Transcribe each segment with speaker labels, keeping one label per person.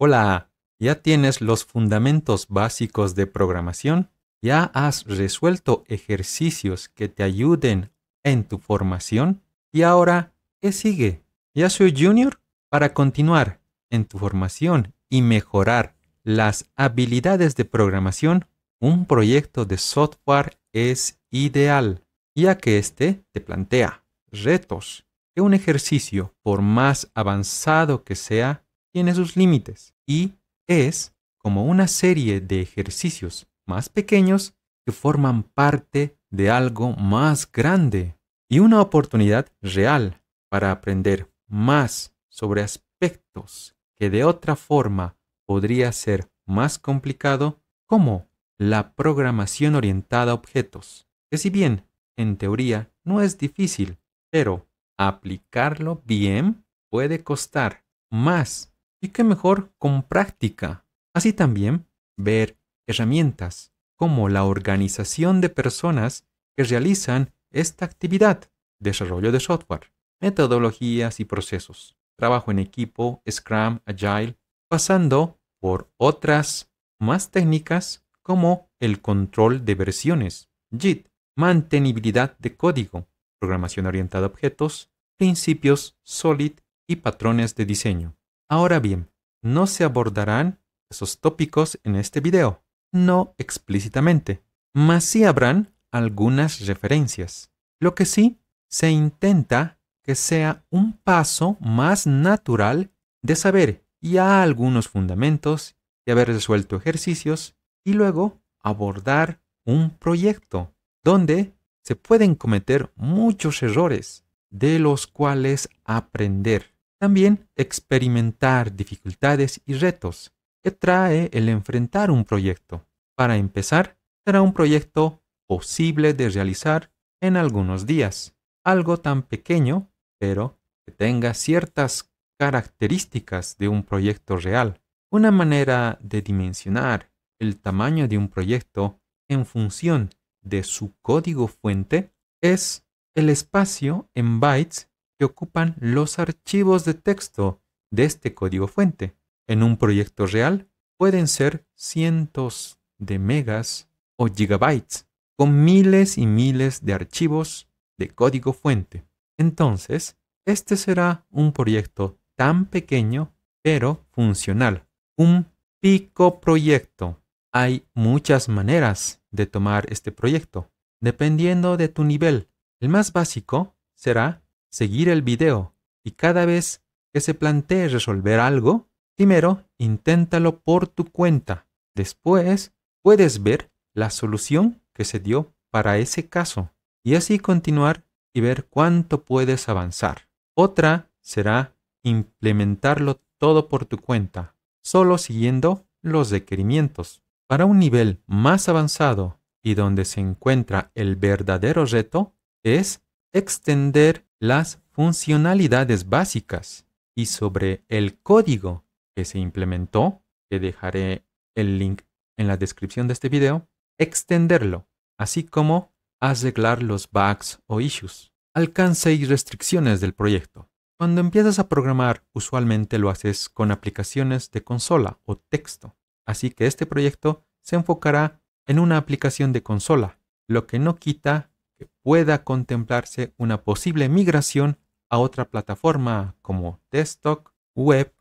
Speaker 1: Hola, ¿ya tienes los fundamentos básicos de programación? ¿Ya has resuelto ejercicios que te ayuden en tu formación? ¿Y ahora qué sigue? ¿Ya soy junior? Para continuar en tu formación y mejorar las habilidades de programación, un proyecto de software es ideal, ya que este te plantea retos que un ejercicio, por más avanzado que sea, tiene sus límites y es como una serie de ejercicios más pequeños que forman parte de algo más grande y una oportunidad real para aprender más sobre aspectos que de otra forma podría ser más complicado, como la programación orientada a objetos, que si bien en teoría no es difícil, pero aplicarlo bien puede costar más. Y qué mejor con práctica. Así también ver herramientas como la organización de personas que realizan esta actividad, desarrollo de software, metodologías y procesos, trabajo en equipo, Scrum, Agile, pasando por otras más técnicas como el control de versiones, JIT, mantenibilidad de código, programación orientada a objetos, principios SOLID y patrones de diseño. Ahora bien, no se abordarán esos tópicos en este video, no explícitamente, mas sí habrán algunas referencias. Lo que sí, se intenta que sea un paso más natural de saber ya algunos fundamentos y haber resuelto ejercicios y luego abordar un proyecto donde se pueden cometer muchos errores de los cuales aprender. También experimentar dificultades y retos que trae el enfrentar un proyecto. Para empezar, será un proyecto posible de realizar en algunos días. Algo tan pequeño, pero que tenga ciertas características de un proyecto real. Una manera de dimensionar el tamaño de un proyecto en función de su código fuente es el espacio en bytes que ocupan los archivos de texto de este código fuente. En un proyecto real pueden ser cientos de megas o gigabytes con miles y miles de archivos de código fuente. Entonces, este será un proyecto tan pequeño pero funcional. Un pico proyecto. Hay muchas maneras de tomar este proyecto, dependiendo de tu nivel. El más básico será seguir el video y cada vez que se plantee resolver algo, primero inténtalo por tu cuenta. Después puedes ver la solución que se dio para ese caso y así continuar y ver cuánto puedes avanzar. Otra será implementarlo todo por tu cuenta, solo siguiendo los requerimientos. Para un nivel más avanzado y donde se encuentra el verdadero reto es extender las funcionalidades básicas y sobre el código que se implementó, que dejaré el link en la descripción de este video, extenderlo, así como arreglar los bugs o issues, alcance y restricciones del proyecto. Cuando empiezas a programar, usualmente lo haces con aplicaciones de consola o texto, así que este proyecto se enfocará en una aplicación de consola, lo que no quita que pueda contemplarse una posible migración a otra plataforma como desktop, web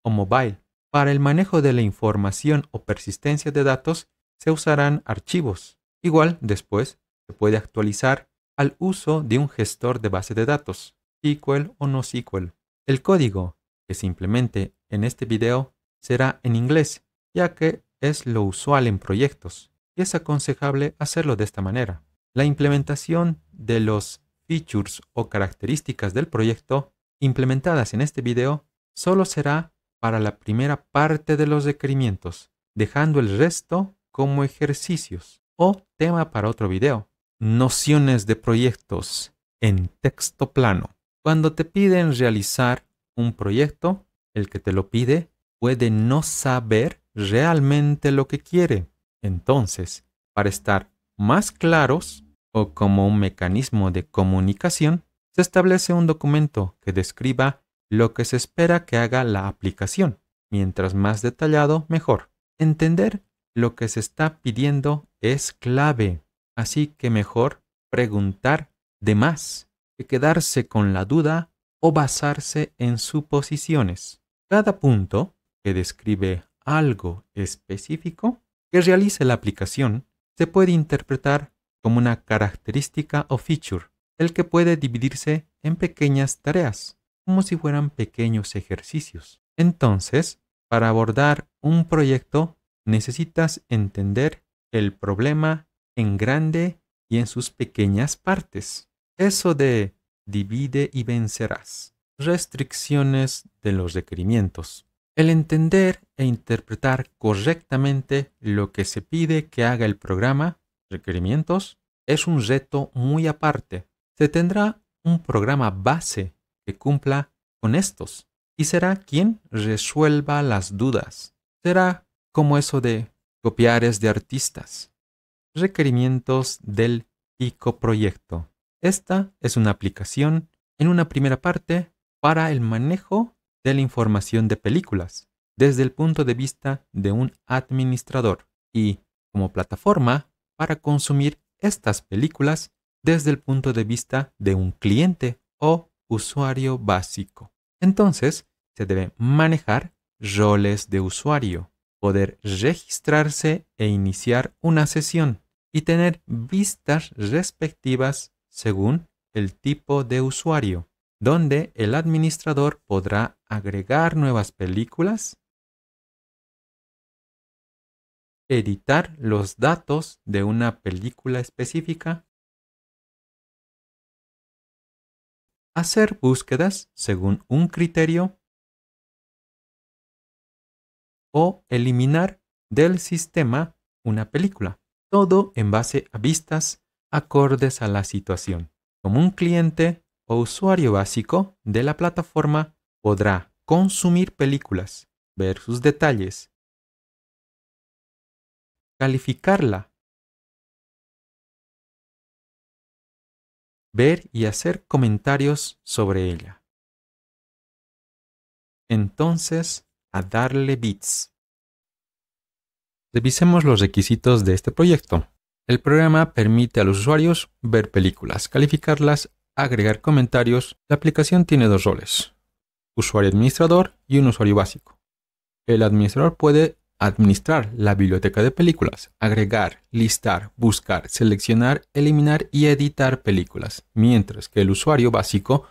Speaker 1: o mobile. Para el manejo de la información o persistencia de datos se usarán archivos. Igual después se puede actualizar al uso de un gestor de base de datos, SQL o no SQL. El código que se implemente en este video será en inglés, ya que es lo usual en proyectos y es aconsejable hacerlo de esta manera. La implementación de los features o características del proyecto implementadas en este video solo será para la primera parte de los requerimientos, dejando el resto como ejercicios o tema para otro video. Nociones de proyectos en texto plano. Cuando te piden realizar un proyecto, el que te lo pide puede no saber realmente lo que quiere. Entonces, para estar más claros o como un mecanismo de comunicación, se establece un documento que describa lo que se espera que haga la aplicación. Mientras más detallado, mejor. Entender lo que se está pidiendo es clave, así que mejor preguntar de más que quedarse con la duda o basarse en suposiciones. Cada punto que describe algo específico que realice la aplicación se puede interpretar como una característica o feature, el que puede dividirse en pequeñas tareas, como si fueran pequeños ejercicios. Entonces, para abordar un proyecto, necesitas entender el problema en grande y en sus pequeñas partes. Eso de divide y vencerás. Restricciones de los requerimientos. El entender e interpretar correctamente lo que se pide que haga el programa, requerimientos, es un reto muy aparte. Se tendrá un programa base que cumpla con estos y será quien resuelva las dudas. Será como eso de copiares de artistas. Requerimientos del picoproyecto. Esta es una aplicación en una primera parte para el manejo de la información de películas desde el punto de vista de un administrador y como plataforma para consumir estas películas desde el punto de vista de un cliente o usuario básico. Entonces, se debe manejar roles de usuario, poder registrarse e iniciar una sesión y tener vistas respectivas según el tipo de usuario, donde el administrador podrá agregar nuevas películas, editar los datos de una película específica, hacer búsquedas según un criterio o eliminar del sistema una película. Todo en base a vistas acordes a la situación. Como un cliente o usuario básico de la plataforma podrá consumir películas, ver sus detalles, calificarla, ver y hacer comentarios sobre ella. Entonces, a darle bits. Revisemos los requisitos de este proyecto. El programa permite a los usuarios ver películas, calificarlas, agregar comentarios. La aplicación tiene dos roles: usuario administrador y un usuario básico. El administrador puede administrar la biblioteca de películas, agregar, listar, buscar, seleccionar, eliminar y editar películas, mientras que el usuario básico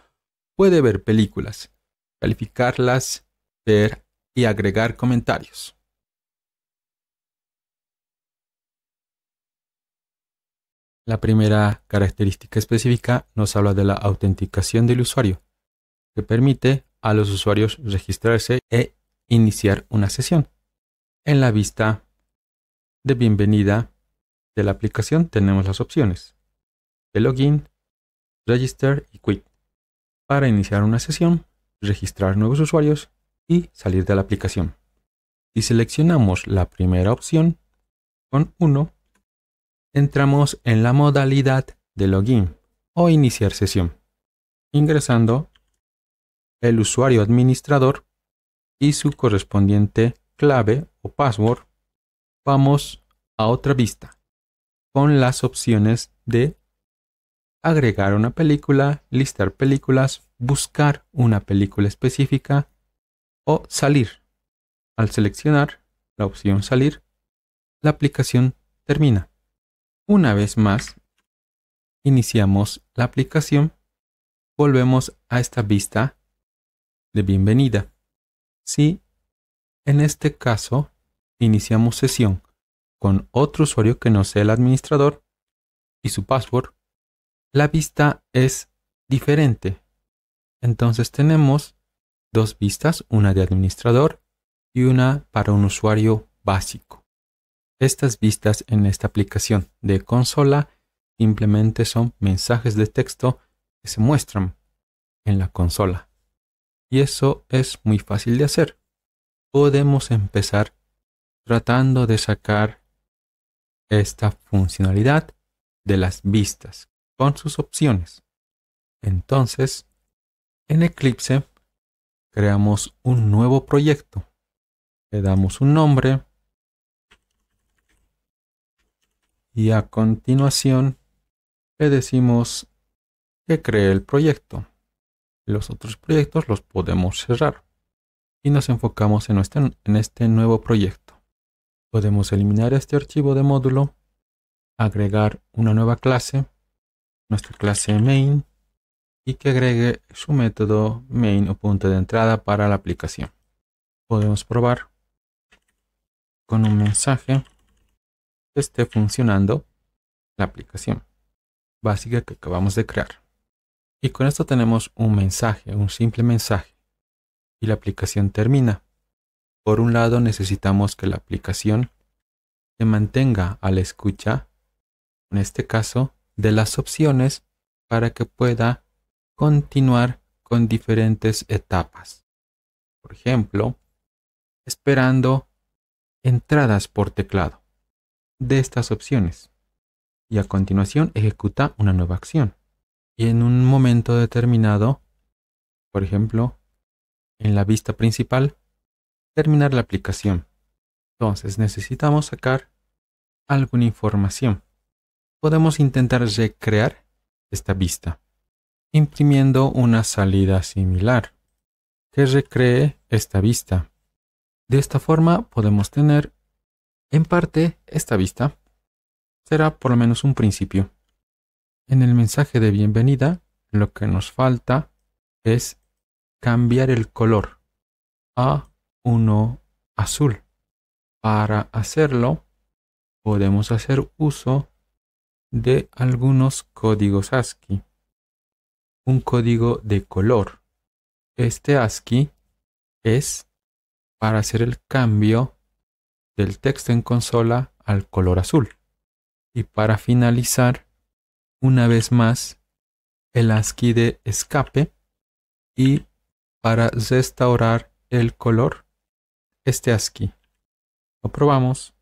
Speaker 1: puede ver películas, calificarlas, ver y agregar comentarios. La primera característica específica nos habla de la autenticación del usuario, que permite a los usuarios registrarse e iniciar una sesión. En la vista de bienvenida de la aplicación tenemos las opciones de login, register y quit para iniciar una sesión, registrar nuevos usuarios y salir de la aplicación. Si seleccionamos la primera opción con 1, entramos en la modalidad de login o iniciar sesión, ingresando el usuario administrador y su correspondiente clave o password. Vamos a otra vista con las opciones de agregar una película, listar películas, buscar una película específica o salir. Al seleccionar la opción salir, la aplicación termina. Una vez más, iniciamos la aplicación, volvemos a esta vista de bienvenida. Si en este caso iniciamos sesión con otro usuario que no sea el administrador y su password, la vista es diferente. Entonces tenemos dos vistas, una de administrador y una para un usuario básico. Estas vistas en esta aplicación de consola simplemente son mensajes de texto que se muestran en la consola. Y eso es muy fácil de hacer. Podemos empezar tratando de sacar esta funcionalidad de las vistas con sus opciones. Entonces, en Eclipse creamos un nuevo proyecto Le damos un nombre y a continuación le decimos que cree el proyecto. Los otros proyectos los podemos cerrar y nos enfocamos en este nuevo proyecto. Podemos eliminar este archivo de módulo, agregar una nueva clase, nuestra clase main, y que agregue su método main o punto de entrada para la aplicación. Podemos probar con un mensaje que esté funcionando la aplicación básica que acabamos de crear. Y con esto tenemos un mensaje, un simple mensaje, y la aplicación termina. Por un lado necesitamos que la aplicación se mantenga a la escucha, en este caso, de las opciones para que pueda continuar con diferentes etapas. Por ejemplo, esperando entradas por teclado de estas opciones y a continuación ejecuta una nueva acción. Y en un momento determinado, por ejemplo, en la vista principal, terminar la aplicación. Entonces necesitamos sacar alguna información. Podemos intentar recrear esta vista, imprimiendo una salida similar que recree esta vista. De esta forma podemos tener, en parte, esta vista. Será por lo menos un principio. En el mensaje de bienvenida, lo que nos falta es cambiar el color a uno azul. Para hacerlo, podemos hacer uso de algunos códigos ASCII. Un código de color. Este ASCII es para hacer el cambio del texto en consola al color azul. Y para finalizar, una vez más, el ASCII de escape, y para restaurar el color, este ASCII. Lo probamos.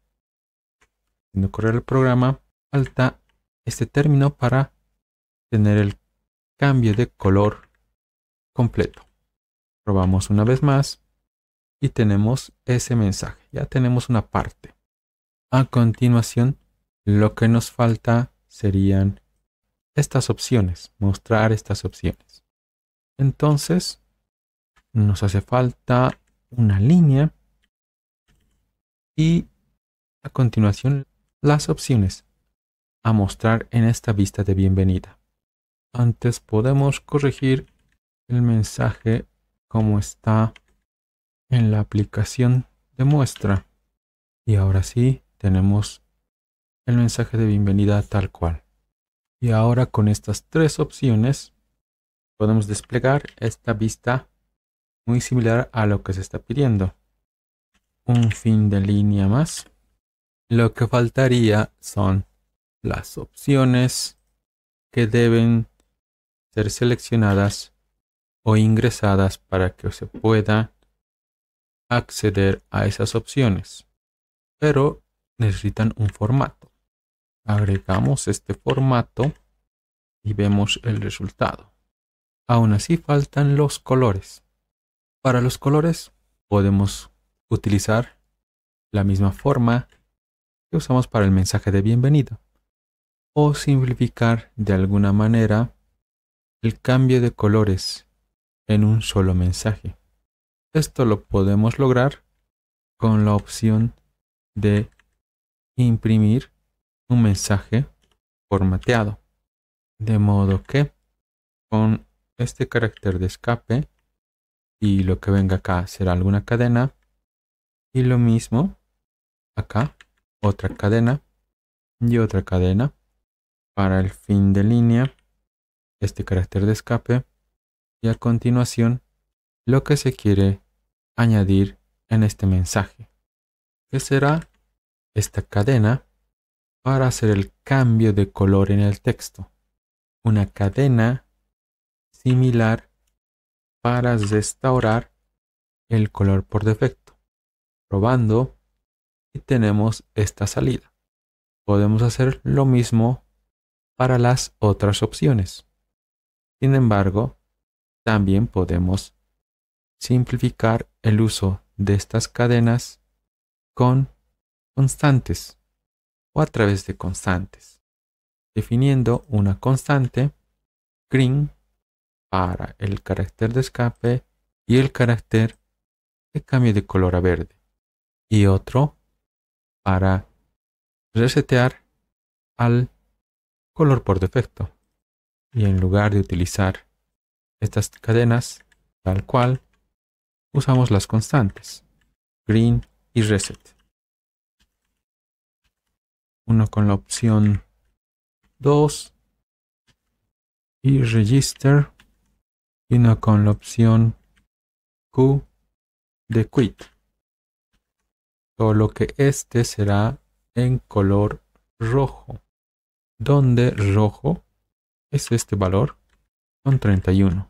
Speaker 1: Cuando correr el programa, falta este término para tener el cambio de color completo. Probamos una vez más y tenemos ese mensaje. Ya tenemos una parte. A continuación, lo que nos falta serían estas opciones, mostrar estas opciones. Entonces, nos hace falta una línea y a continuación las opciones a mostrar en esta vista de bienvenida. Antes podemos corregir el mensaje como está en la aplicación de muestra. Y ahora sí tenemos el mensaje de bienvenida tal cual. Y ahora con estas tres opciones podemos desplegar esta vista muy similar a lo que se está pidiendo. Un fin de línea más. Lo que faltaría son las opciones que deben ser seleccionadas o ingresadas para que se pueda acceder a esas opciones. Pero necesitan un formato. Agregamos este formato y vemos el resultado. Aún así faltan los colores. Para los colores podemos utilizar la misma forma que usamos para el mensaje de bienvenida o simplificar de alguna manera el cambio de colores en un solo mensaje. Esto lo podemos lograr con la opción de imprimir un mensaje formateado, de modo que con este carácter de escape y lo que venga acá será alguna cadena y lo mismo acá, otra cadena y otra cadena para el fin de línea, este carácter de escape y a continuación lo que se quiere añadir en este mensaje, que será esta cadena para hacer el cambio de color en el texto, una cadena similar para restaurar el color por defecto. Probando y tenemos esta salida. Podemos hacer lo mismo para las otras opciones. Sin embargo, también podemos simplificar el uso de estas cadenas con constantes o a través de constantes, definiendo una constante green para el carácter de escape y el carácter de cambio de color a verde, y otro para resetear al color por defecto. Y en lugar de utilizar estas cadenas tal cual, usamos las constantes green y reset. Uno con la opción 2 y register, y uno con la opción Q de quit. Solo que este será en color rojo, donde rojo es este valor con 31.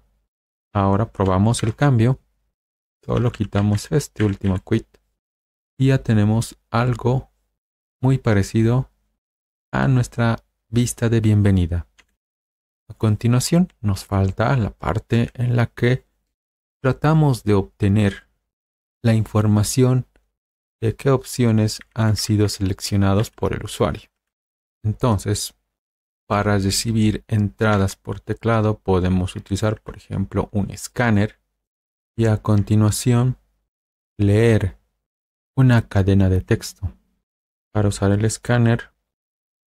Speaker 1: Ahora probamos el cambio. Solo quitamos este último quit y ya tenemos algo muy parecido a nuestra vista de bienvenida. A continuación nos falta la parte en la que tratamos de obtener la información de qué opciones han sido seleccionados por el usuario. Entonces, para recibir entradas por teclado podemos utilizar, por ejemplo, un escáner y a continuación leer una cadena de texto. Para usar el escáner,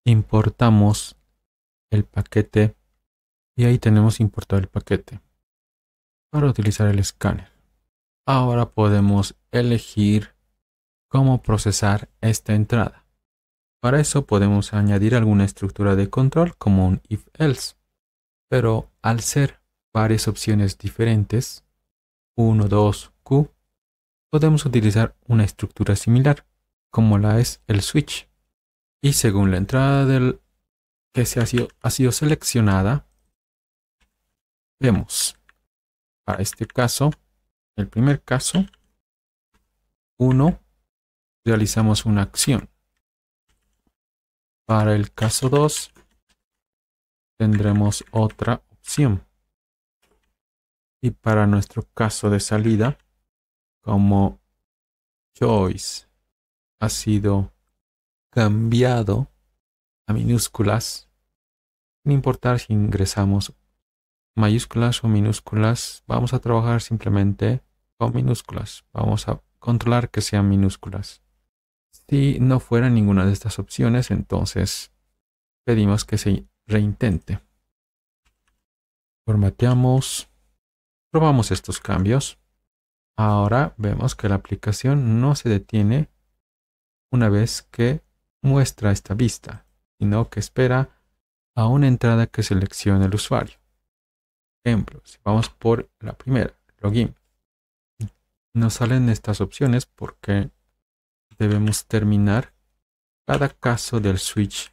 Speaker 1: importamos el paquete y ahí tenemos importado el paquete. Para utilizar el escáner, ahora podemos elegir cómo procesar esta entrada. Para eso podemos añadir alguna estructura de control como un if-else, pero al ser varias opciones diferentes, 1, 2, Q, podemos utilizar una estructura similar, como la es el switch. Y según la entrada del que ha sido seleccionada, vemos, para este caso, el primer caso, 1, realizamos una acción. Para el caso 2, tendremos otra opción. Y para nuestro caso de salida, como choice ha sido cambiado a minúsculas, sin importar si ingresamos mayúsculas o minúsculas, vamos a trabajar simplemente con minúsculas. Vamos a controlar que sean minúsculas. Si no fuera ninguna de estas opciones, entonces pedimos que se reintente. Formateamos, probamos estos cambios. Ahora vemos que la aplicación no se detiene una vez que muestra esta vista, sino que espera a una entrada que seleccione el usuario. Ejemplo, si vamos por la primera, login, nos salen estas opciones porque debemos terminar cada caso del switch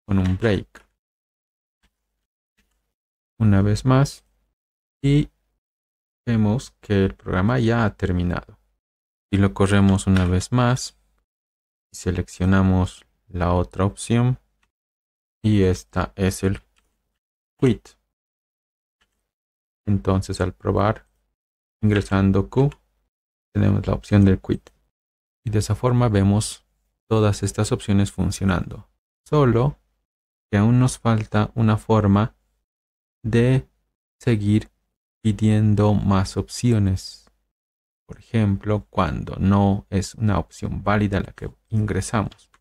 Speaker 1: con un break. Una vez más, y vemos que el programa ya ha terminado. Si lo corremos una vez más, y seleccionamos la otra opción, y esta es el quit. Entonces al probar, ingresando Q, tenemos la opción del quit. Y de esa forma vemos todas estas opciones funcionando. Solo que aún nos falta una forma de seguir pidiendo más opciones. Por ejemplo, cuando no es una opción válida la que ingresamos.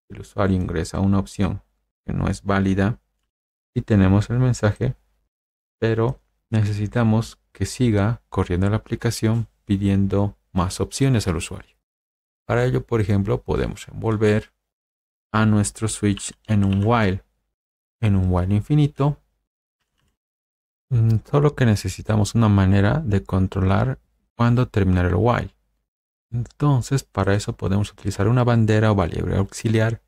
Speaker 1: El usuario ingresa una opción que no es válida y tenemos el mensaje, pero necesitamos que siga corriendo la aplicación pidiendo más opciones al usuario. Para ello, por ejemplo, podemos envolver a nuestro switch en un while infinito. Solo que necesitamos una manera de controlar cuándo terminar el while. Entonces, para eso podemos utilizar una bandera o variable auxiliar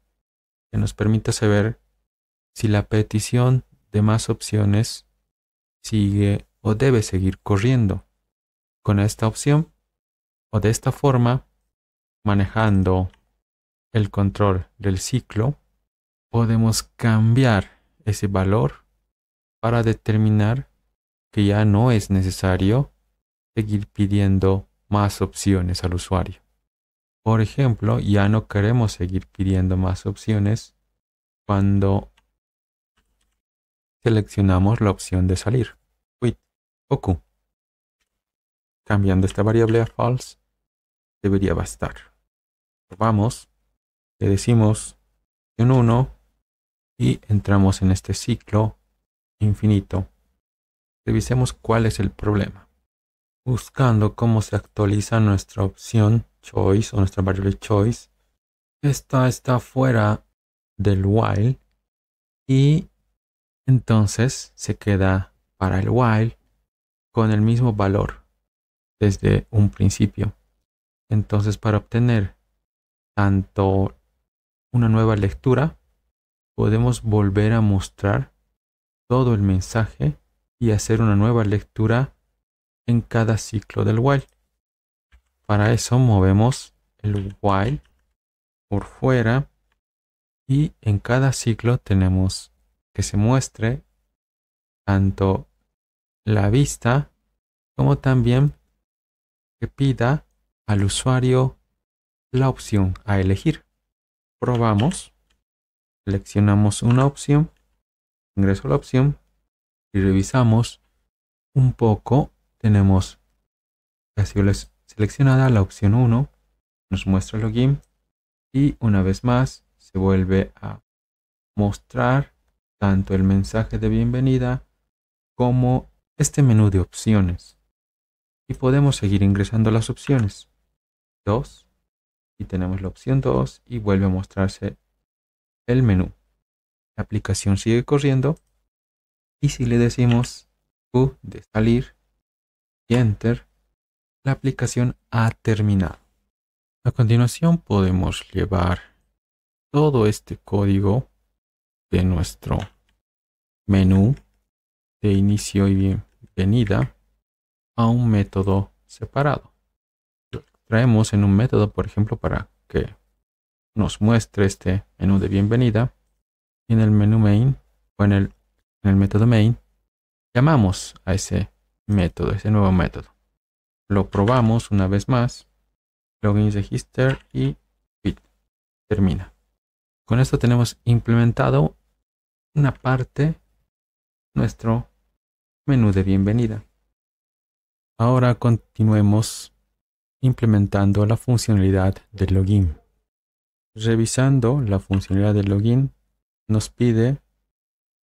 Speaker 1: que nos permita saber si la petición de más opciones sigue o debe seguir corriendo. Con esta opción o de esta forma, manejando el control del ciclo, podemos cambiar ese valor para determinar que ya no es necesario seguir pidiendo más opciones al usuario. Por ejemplo, ya no queremos seguir pidiendo más opciones cuando seleccionamos la opción de salir. Quit o Q. Cambiando esta variable a false, debería bastar. Probamos, le decimos en 1 y entramos en este ciclo infinito. Revisemos cuál es el problema. Buscando cómo se actualiza nuestra opción choice o nuestra variable choice. Esta está fuera del while y entonces se queda para el while con el mismo valor desde un principio. Entonces, para obtener tanto una nueva lectura, podemos volver a mostrar todo el mensaje y hacer una nueva lectura en cada ciclo del while. Para eso movemos el while por fuera y en cada ciclo tenemos que se muestre tanto la vista como también que pida al usuario la opción a elegir. Probamos, seleccionamos una opción, ingreso a la opción y revisamos un poco. Tenemos casi seleccionada la opción 1, nos muestra el login y una vez más se vuelve a mostrar tanto el mensaje de bienvenida como este menú de opciones. Y podemos seguir ingresando las opciones. 2 y tenemos la opción 2 y vuelve a mostrarse el menú. La aplicación sigue corriendo y si le decimos Q de salir y Enter, la aplicación ha terminado. A continuación podemos llevar todo este código de nuestro menú de inicio y bienvenida a un método separado. Lo traemos en un método, por ejemplo, para que nos muestre este menú de bienvenida. Y en el menú main o en el método main llamamos a ese método, ese nuevo método. Lo probamos una vez más. Login register y quit. Termina. Con esto tenemos implementado una parte, nuestro menú de bienvenida. Ahora continuemos implementando la funcionalidad del login. Revisando la funcionalidad del login, nos pide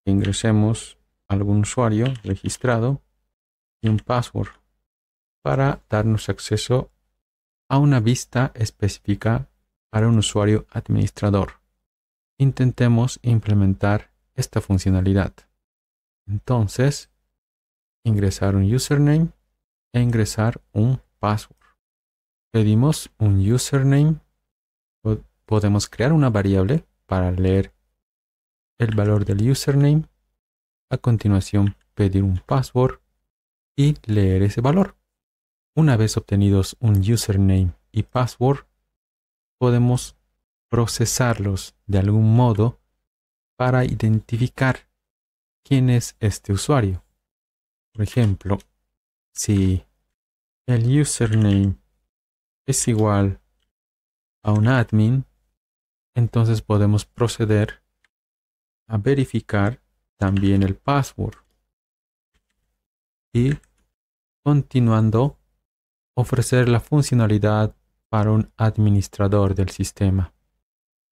Speaker 1: que ingresemos algún usuario registrado y un password para darnos acceso a una vista específica para un usuario administrador. Intentemos implementar esta funcionalidad. Entonces, ingresar un username e ingresar un password. Pedimos un username. Podemos crear una variable para leer el valor del username. A continuación, pedir un password y leer ese valor. Una vez obtenidos un username y password, podemos procesarlos de algún modo para identificar quién es este usuario. Por ejemplo, si el username es igual a un admin, entonces podemos proceder a verificar también el password y continuando ofrecer la funcionalidad para un administrador del sistema.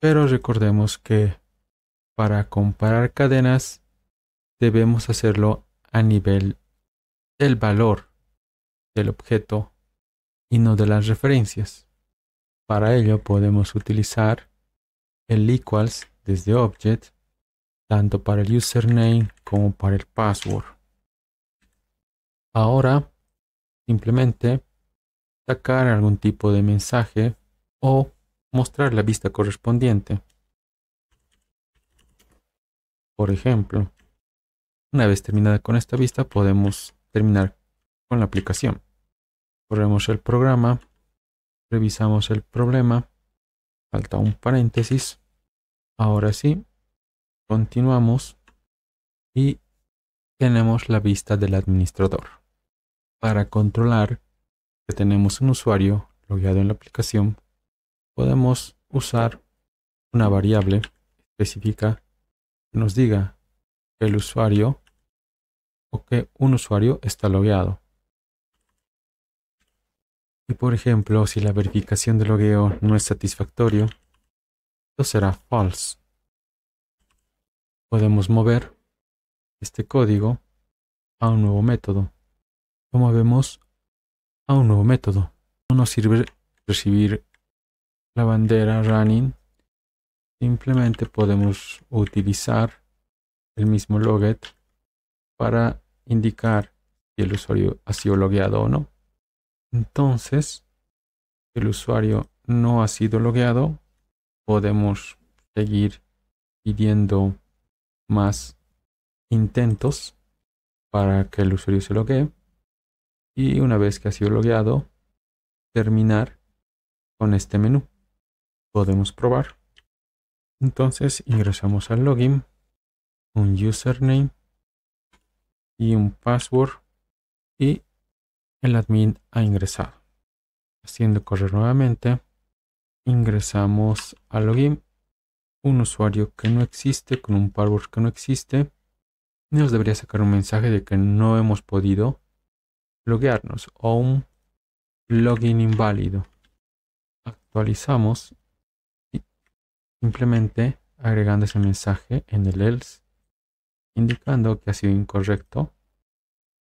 Speaker 1: Pero recordemos que para comparar cadenas debemos hacerlo a nivel del valor del objeto y no de las referencias. Para ello podemos utilizar el equals desde Object tanto para el username como para el password. Ahora simplemente sacar algún tipo de mensaje o mostrar la vista correspondiente. Por ejemplo, una vez terminada con esta vista podemos terminar con la aplicación. Corremos el programa, revisamos el problema, falta un paréntesis. Ahora sí, continuamos y tenemos la vista del administrador. Para controlar que tenemos un usuario logueado en la aplicación, podemos usar una variable específica que nos diga que el usuario o que un usuario está logueado. Y por ejemplo, si la verificación de logueo no es satisfactorio, esto será false. Podemos mover este código a un nuevo método. Lo movemos a un nuevo método. No nos sirve recibir la bandera running. Simplemente podemos utilizar el mismo loget para indicar si el usuario ha sido logueado o no. Entonces, si el usuario no ha sido logueado, podemos seguir pidiendo más intentos para que el usuario se loguee. Y una vez que ha sido logueado, terminar con este menú. Podemos probar. Entonces ingresamos al login, un username y un password y el admin ha ingresado. Haciendo correr nuevamente, ingresamos al login, un usuario que no existe con un password que no existe. Nos debería sacar un mensaje de que no hemos podido loguearnos o un login inválido. Actualizamos y simplemente agregando ese mensaje en el else, indicando que ha sido incorrecto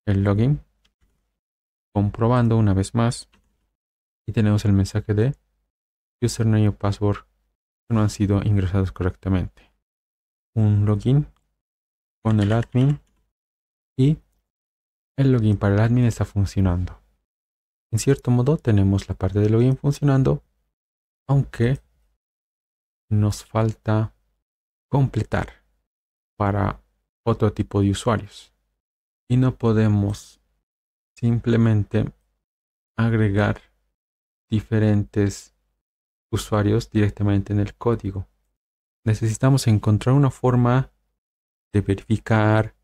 Speaker 1: el login, comprobando una vez más y tenemos el mensaje de username o password que no han sido ingresados correctamente. Un login con el admin y el login para el admin está funcionando. En cierto modo tenemos la parte de login funcionando, aunque nos falta completar para otro tipo de usuarios. Y no podemos simplemente agregar diferentes usuarios directamente en el código. Necesitamos encontrar una forma de verificar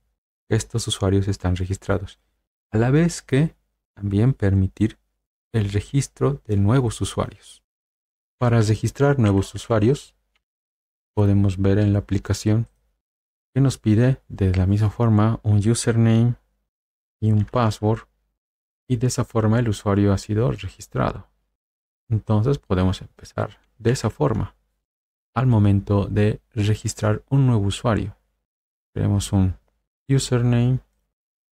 Speaker 1: que estos usuarios están registrados, a la vez que también permitir el registro de nuevos usuarios. Para registrar nuevos usuarios, podemos ver en la aplicación que nos pide de la misma forma un username y un password, y de esa forma el usuario ha sido registrado. Entonces podemos empezar de esa forma al momento de registrar un nuevo usuario. Creamos un username,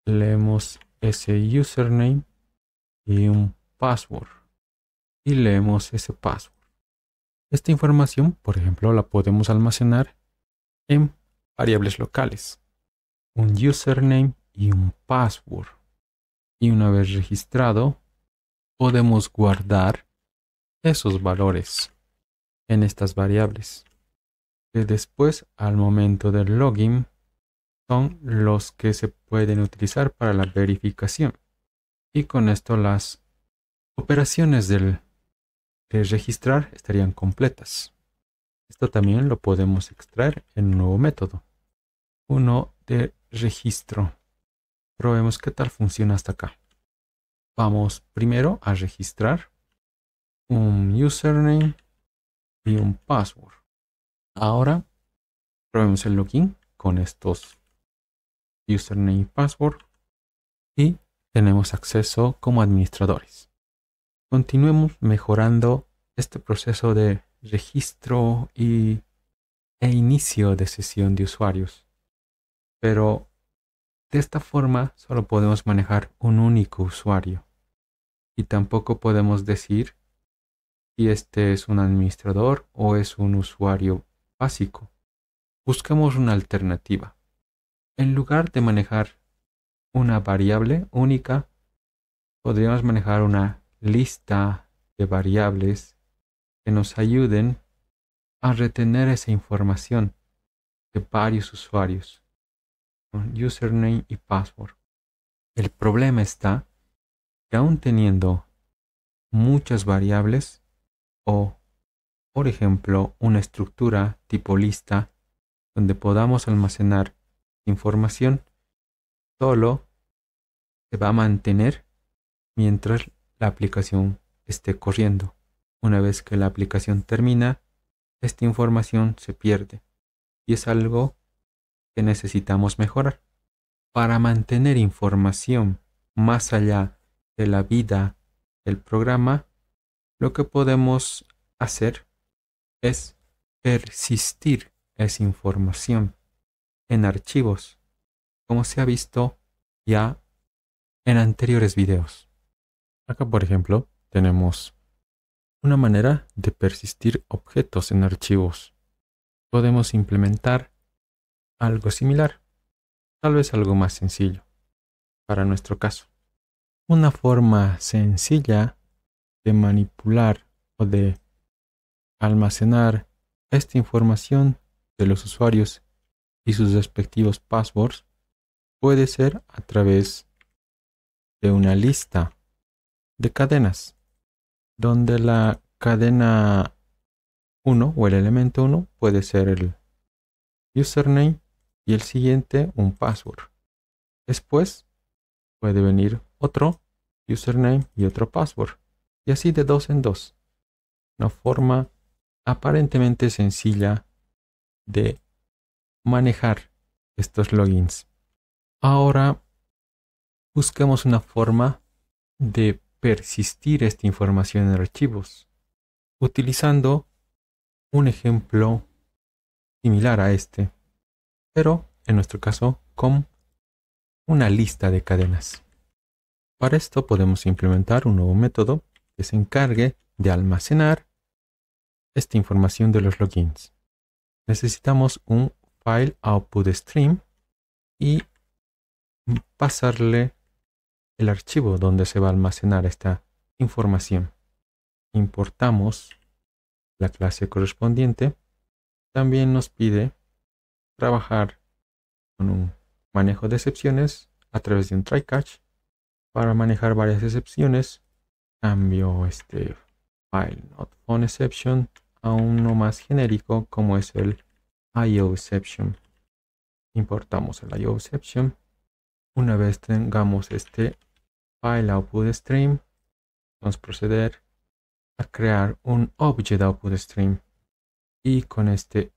Speaker 1: leemos ese username y un password y leemos ese password. Esta información, por ejemplo, la podemos almacenar en variables locales, un username y un password. Y una vez registrado, podemos guardar esos valores en estas variables, que después, al momento del login, son los que se pueden utilizar para la verificación. Y con esto las operaciones de registrar estarían completas. Esto también lo podemos extraer en un nuevo método, uno de registro. Probemos qué tal funciona hasta acá. Vamos primero a registrar un username y un password. Ahora probemos el login con estos username y password y tenemos acceso como administradores. Continuemos mejorando este proceso de registro e inicio de sesión de usuarios. Pero de esta forma solo podemos manejar un único usuario y tampoco podemos decir si este es un administrador o es un usuario básico. Buscamos una alternativa. En lugar de manejar una variable única, podríamos manejar una lista de variables que nos ayuden a retener esa información de varios usuarios con username y password. El problema está que aún teniendo muchas variables o, por ejemplo, una estructura tipo lista donde podamos almacenar información, solo se va a mantener mientras la aplicación esté corriendo. Una vez que la aplicación termina, esta información se pierde y es algo que necesitamos mejorar. Para mantener información más allá de la vida del programa, lo que podemos hacer es persistir esa información en archivos, como se ha visto ya en anteriores videos. Acá, por ejemplo, tenemos una manera de persistir objetos en archivos. Podemos implementar algo similar, tal vez algo más sencillo para nuestro caso. Una forma sencilla de manipular o de almacenar esta información de los usuarios y sus respectivos passwords puede ser a través de una lista de cadenas, donde la cadena 1 o el elemento 1 puede ser el username y el siguiente un password. Después puede venir otro username y otro password, y así de dos en dos. Una forma aparentemente sencilla de manejar estos logins. Ahora busquemos una forma de persistir esta información en archivos, utilizando un ejemplo similar a este, pero en nuestro caso con una lista de cadenas. Para esto podemos implementar un nuevo método que se encargue de almacenar esta información de los logins. Necesitamos un file output stream y pasarle el archivo donde se va a almacenar esta información. Importamos la clase correspondiente. También nos pide trabajar con un manejo de excepciones a través de un try catch. Para manejar varias excepciones, cambio este file not found exception a uno más genérico como es el IO exception. Importamos el IO exception. Una vez tengamos este file output stream, vamos a proceder a crear un object output stream y con este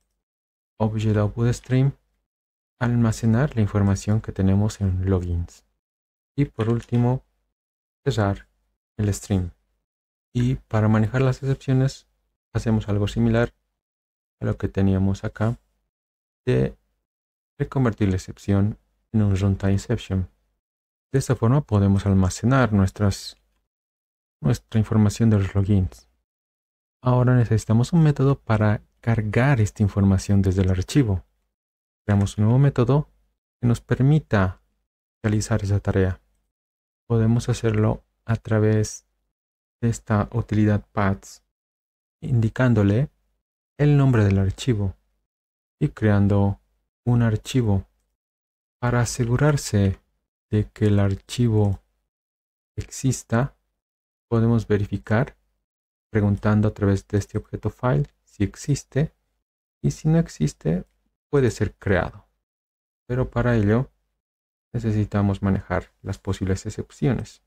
Speaker 1: object output stream almacenar la información que tenemos en logins. Y por último, cerrar el stream. Y para manejar las excepciones, hacemos algo similar a lo que teníamos acá, de reconvertir la excepción en un runtime exception. De esta forma podemos almacenar nuestra información de los logins. Ahora necesitamos un método para cargar esta información desde el archivo. Creamos un nuevo método que nos permita realizar esa tarea. Podemos hacerlo a través de esta utilidad paths, indicándole el nombre del archivo y creando un archivo. Para asegurarse de que el archivo exista, podemos verificar preguntando a través de este objeto file si existe, y si no existe puede ser creado. Pero para ello necesitamos manejar las posibles excepciones.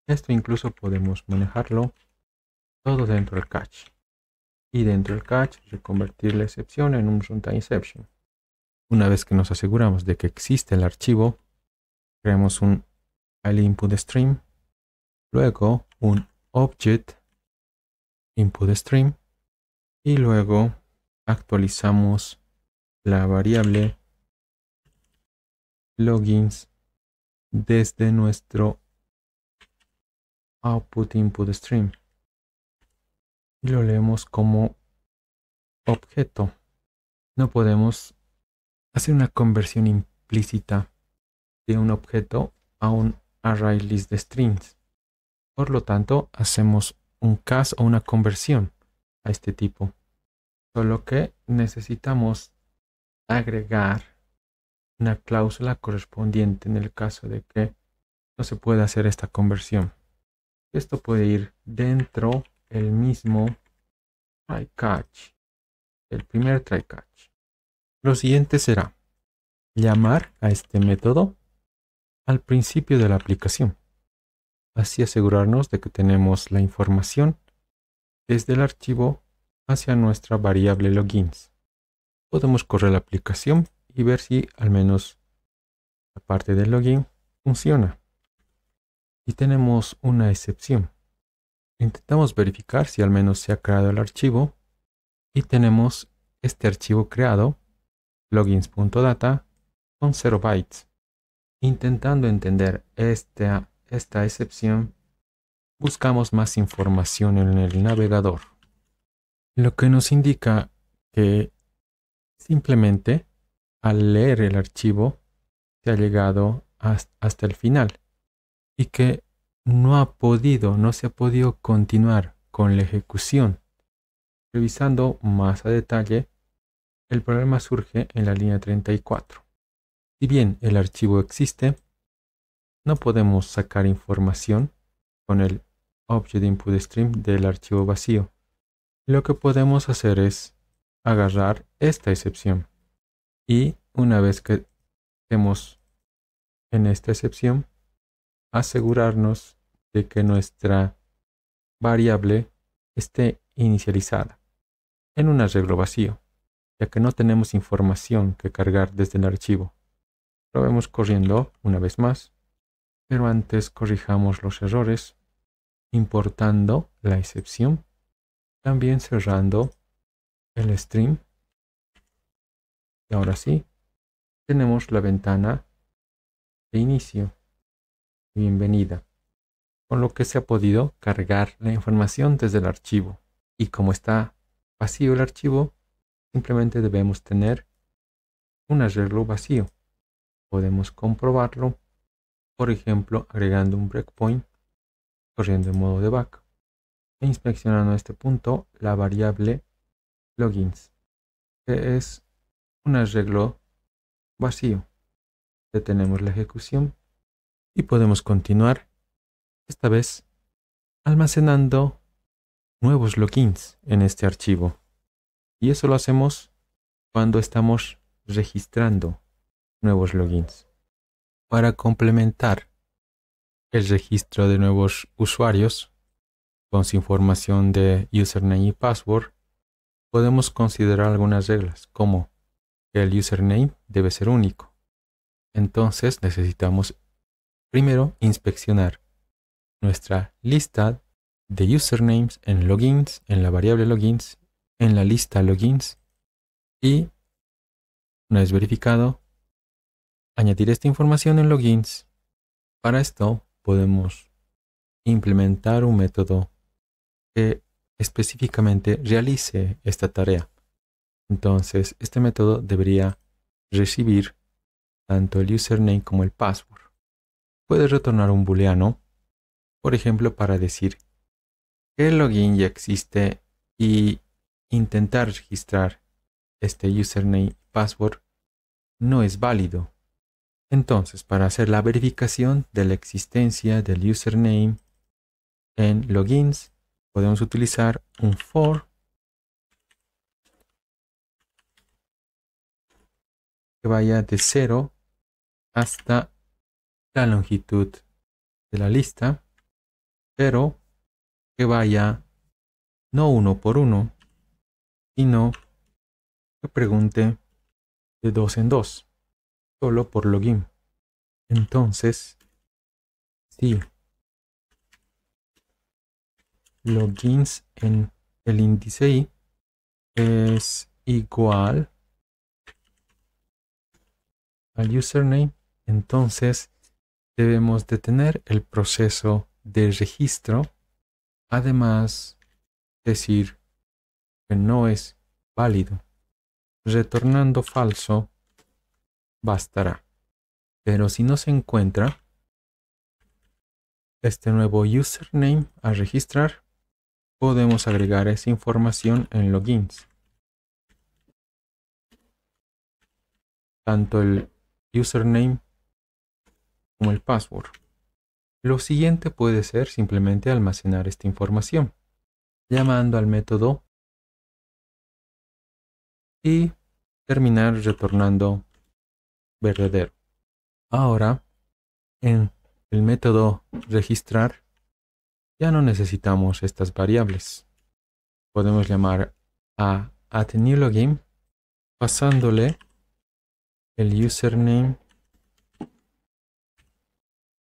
Speaker 1: Esto incluso podemos manejarlo todo dentro del catch. Y dentro del catch reconvertir la excepción en un runtime exception. Una vez que nos aseguramos de que existe el archivo, creamos un file input stream, luego un object input stream y luego actualizamos la variable logins desde nuestro output input stream y lo leemos como objeto. No podemos hacer una conversión implícita de un objeto a un array list de strings. Por lo tanto, hacemos un cast o una conversión a este tipo. Solo que necesitamos agregar una cláusula correspondiente en el caso de que no se pueda hacer esta conversión. Esto puede ir dentro del mismo try catch, el primer try catch. Lo siguiente será llamar a este método al principio de la aplicación. Así asegurarnos de que tenemos la información desde el archivo hacia nuestra variable logins. Podemos correr la aplicación y ver si al menos la parte del login funciona. Y tenemos una excepción. Intentamos verificar si al menos se ha creado el archivo y tenemos este archivo creado, logins.data, con 0 bytes. Intentando entender esta excepción, buscamos más información en el navegador, lo que nos indica que simplemente al leer el archivo se ha llegado hasta el final y que no se ha podido continuar con la ejecución. Revisando más a detalle, el problema surge en la línea 34. Si bien el archivo existe, no podemos sacar información con el Object Input Stream del archivo vacío. Lo que podemos hacer es agarrar esta excepción y una vez que estemos en esta excepción, asegurarnos de que nuestra variable esté inicializada en un arreglo vacío, ya que no tenemos información que cargar desde el archivo. Probemos corriendo una vez más, pero antes corrijamos los errores importando la excepción, también cerrando el stream. Y ahora sí, tenemos la ventana de inicio. Bienvenida, con lo que se ha podido cargar la información desde el archivo. Y como está vacío el archivo, simplemente debemos tener un arreglo vacío. Podemos comprobarlo, por ejemplo, agregando un breakpoint, corriendo en modo debug e inspeccionando a este punto la variable logins, que es un arreglo vacío. Detenemos la ejecución y podemos continuar, esta vez almacenando nuevos logins en este archivo. Y eso lo hacemos cuando estamos registrando nuevos logins. Para complementar el registro de nuevos usuarios con su información de username y password, podemos considerar algunas reglas, como que el username debe ser único. Entonces necesitamos primero inspeccionar nuestra lista de usernames en logins, en la variable logins, en la lista logins, y una vez verificado, añadir esta información en logins. Para esto podemos implementar un método que específicamente realice esta tarea. Entonces, este método debería recibir tanto el username como el password. Puede retornar un booleano, por ejemplo, para decir que el login ya existe y intentar registrar este username y password no es válido. Entonces, para hacer la verificación de la existencia del username en logins, podemos utilizar un for que vaya de 0 hasta la longitud de la lista, pero que vaya no uno por uno, sino que pregunte de 2 en 2, solo por login. Entonces, si logins en el índice i es igual al username, entonces debemos detener el proceso de registro. Además, decir que no es válido. Retornando falso bastará. Pero si no se encuentra este nuevo username a registrar, podemos agregar esa información en logins. Tanto el username como el password. Lo siguiente puede ser simplemente almacenar esta información, llamando al método y terminar retornando verdadero. Ahora, en el método registrar, ya no necesitamos estas variables. podemos llamar a addNewLogin pasándole el username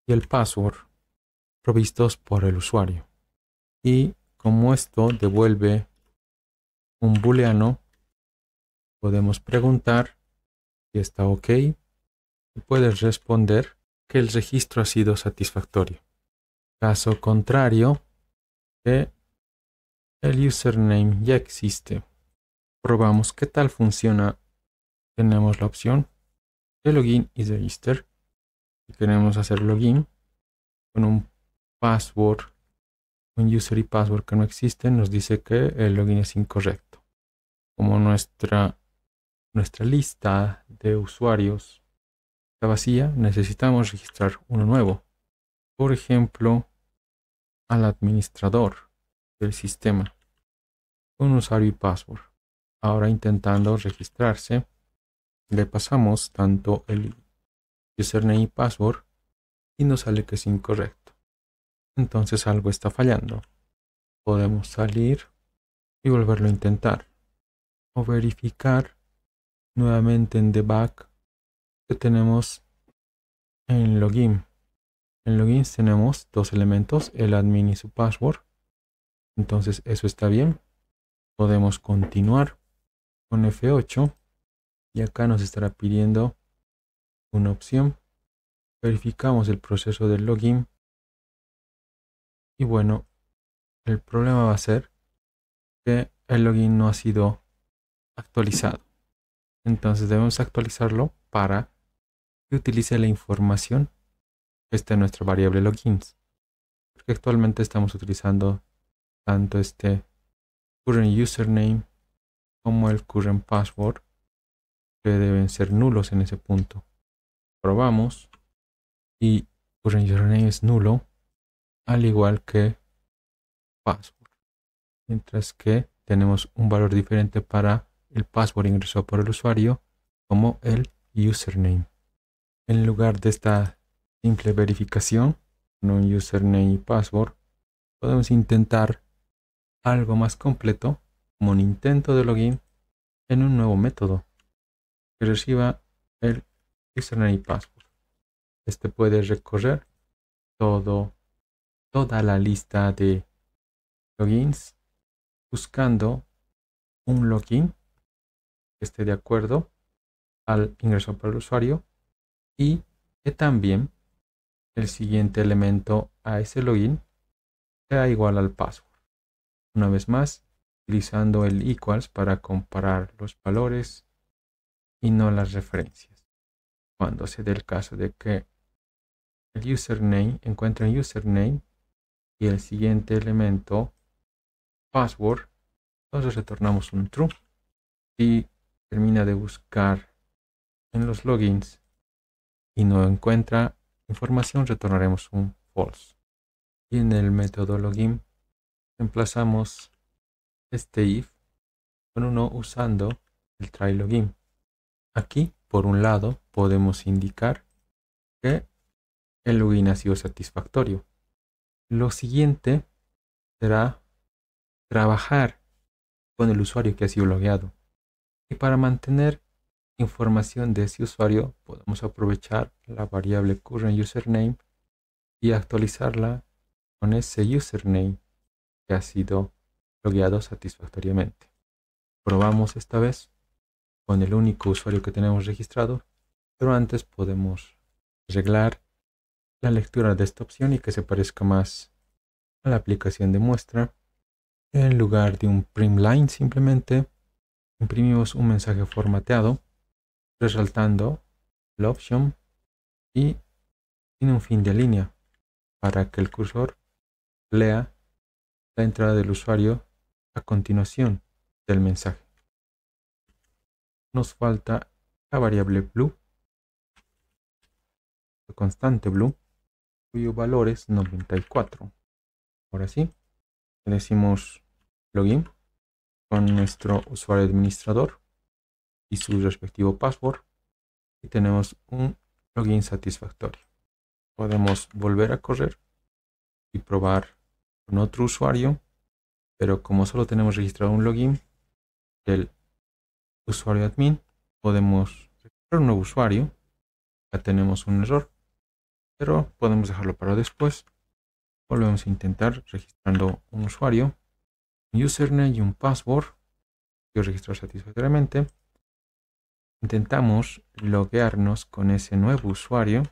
Speaker 1: y el password provistos por el usuario. Y como esto devuelve un booleano, podemos preguntar si está ok y puedes responder que el registro ha sido satisfactorio. Caso contrario, que el username ya existe. Probamos qué tal funciona. Tenemos la opción de login y register. Si queremos hacer login con un password, un user y password que no existen, nos dice que el login es incorrecto. Como nuestra lista de usuarios está vacía, necesitamos registrar uno nuevo. Por ejemplo, al administrador del sistema, un usuario y password. Ahora intentando registrarse, le pasamos tanto el username y password y nos sale que es incorrecto. Entonces algo está fallando. Podemos salir y volverlo a intentar. O verificar nuevamente en debug que tenemos en login. En logins tenemos dos elementos, el admin y su password. Entonces eso está bien. Podemos continuar con F8 y acá nos estará pidiendo una opción. Verificamos el proceso del login y bueno, el problema va a ser que el login no ha sido actualizado. Entonces debemos actualizarlo para que utilice la información que está en nuestra variable logins. Porque actualmente estamos utilizando tanto este current username como el current password, que deben ser nulos en ese punto. Probamos y current username es nulo, al igual que password. Mientras que tenemos un valor diferente para el password ingresado por el usuario como el username. En lugar de esta simple verificación con un username y password, podemos intentar algo más completo como un intento de login en un nuevo método que reciba el username y password. Este puede recorrer toda la lista de logins buscando un login que esté de acuerdo al ingreso por el usuario y que también el siguiente elemento a ese login sea igual al password. Una vez más, utilizando el equals para comparar los valores y no las referencias. Cuando se dé el caso de que el username encuentre un username y el siguiente elemento password, entonces retornamos un true. Si termina de buscar en los logins y no encuentra información, retornaremos un false. Y en el método login reemplazamos este if con uno usando el try login. Aquí, por un lado, podemos indicar que el login ha sido satisfactorio. Lo siguiente será trabajar con el usuario que ha sido logueado. Y para mantener información de ese usuario, podemos aprovechar la variable current username y actualizarla con ese username que ha sido logueado satisfactoriamente. Probamos esta vez con el único usuario que tenemos registrado, pero antes podemos arreglar la lectura de esta opción y que se parezca más a la aplicación de muestra. En lugar de un prim line, simplemente imprimimos un mensaje formateado resaltando la opción y tiene un fin de línea para que el cursor lea la entrada del usuario a continuación del mensaje. Nos falta la variable blue, la constante blue, cuyo valor es 94. Ahora sí, le decimos login con nuestro usuario administrador y su respectivo password y tenemos un login satisfactorio. Podemos volver a correr y probar con otro usuario pero como solo tenemos registrado un login del usuario admin, podemos registrar un nuevo usuario. Ya tenemos un error, pero podemos dejarlo para después. Volvemos a intentar registrando un usuario, un username y un password. Quiero registrar satisfactoriamente. Intentamos loguearnos con ese nuevo usuario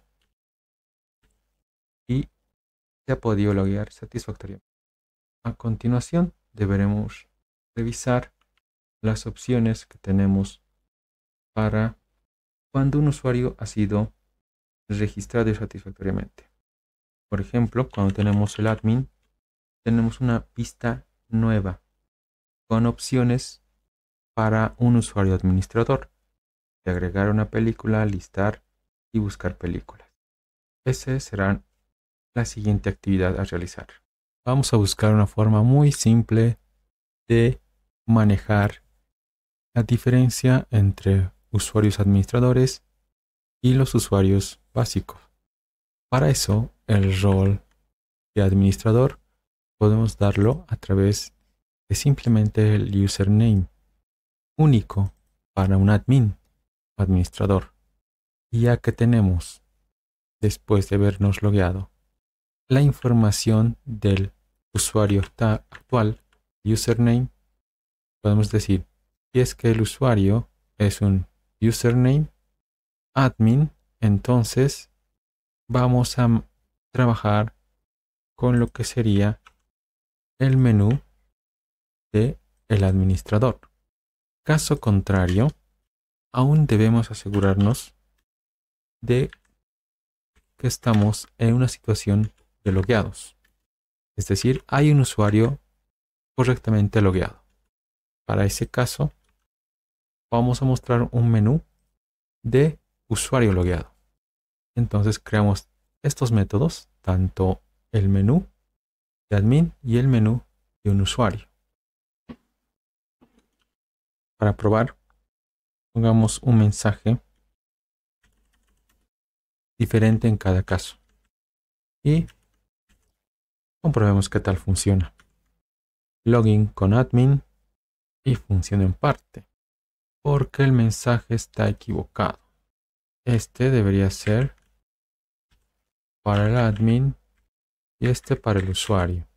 Speaker 1: y se ha podido loguear satisfactoriamente. A continuación, deberemos revisar las opciones que tenemos para cuando un usuario ha sido registrado satisfactoriamente. Por ejemplo, cuando tenemos el admin, tenemos una pista nueva con opciones para un usuario administrador de agregar una película, listar y buscar películas. Esa será la siguiente actividad a realizar. Vamos a buscar una forma muy simple de manejar la diferencia entre usuarios administradores y los usuarios básicos. Para eso, el rol de administrador podemos darlo a través de simplemente el username único para un admin o administrador. Y ya que tenemos, después de habernos logueado, la información del usuario actual, username, podemos decir, si es que el usuario es un username admin, entonces vamos a trabajar con lo que sería el menú de el administrador. Caso contrario, aún debemos asegurarnos de que estamos en una situación de logueados. Es decir, hay un usuario correctamente logueado. Para ese caso, vamos a mostrar un menú de usuario logueado. Entonces creamos estos métodos, tanto el menú de admin y el menú de un usuario. Para probar, pongamos un mensaje diferente en cada caso y comprobemos qué tal funciona. Login con admin y funciona en parte, porque el mensaje está equivocado. Este debería ser para el admin y este para el usuario.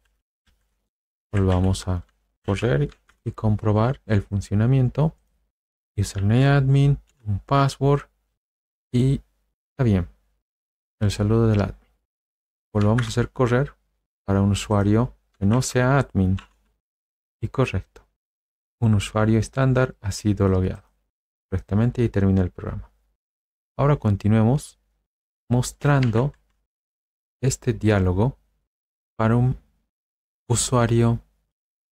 Speaker 1: Volvamos a correr y comprobar el funcionamiento. Username admin, un password y está bien. El saludo del admin. Volvamos a hacer correr para un usuario que no sea admin y correcto. Un usuario estándar ha sido logueado correctamente y termina el programa. Ahora continuemos mostrando este diálogo para un usuario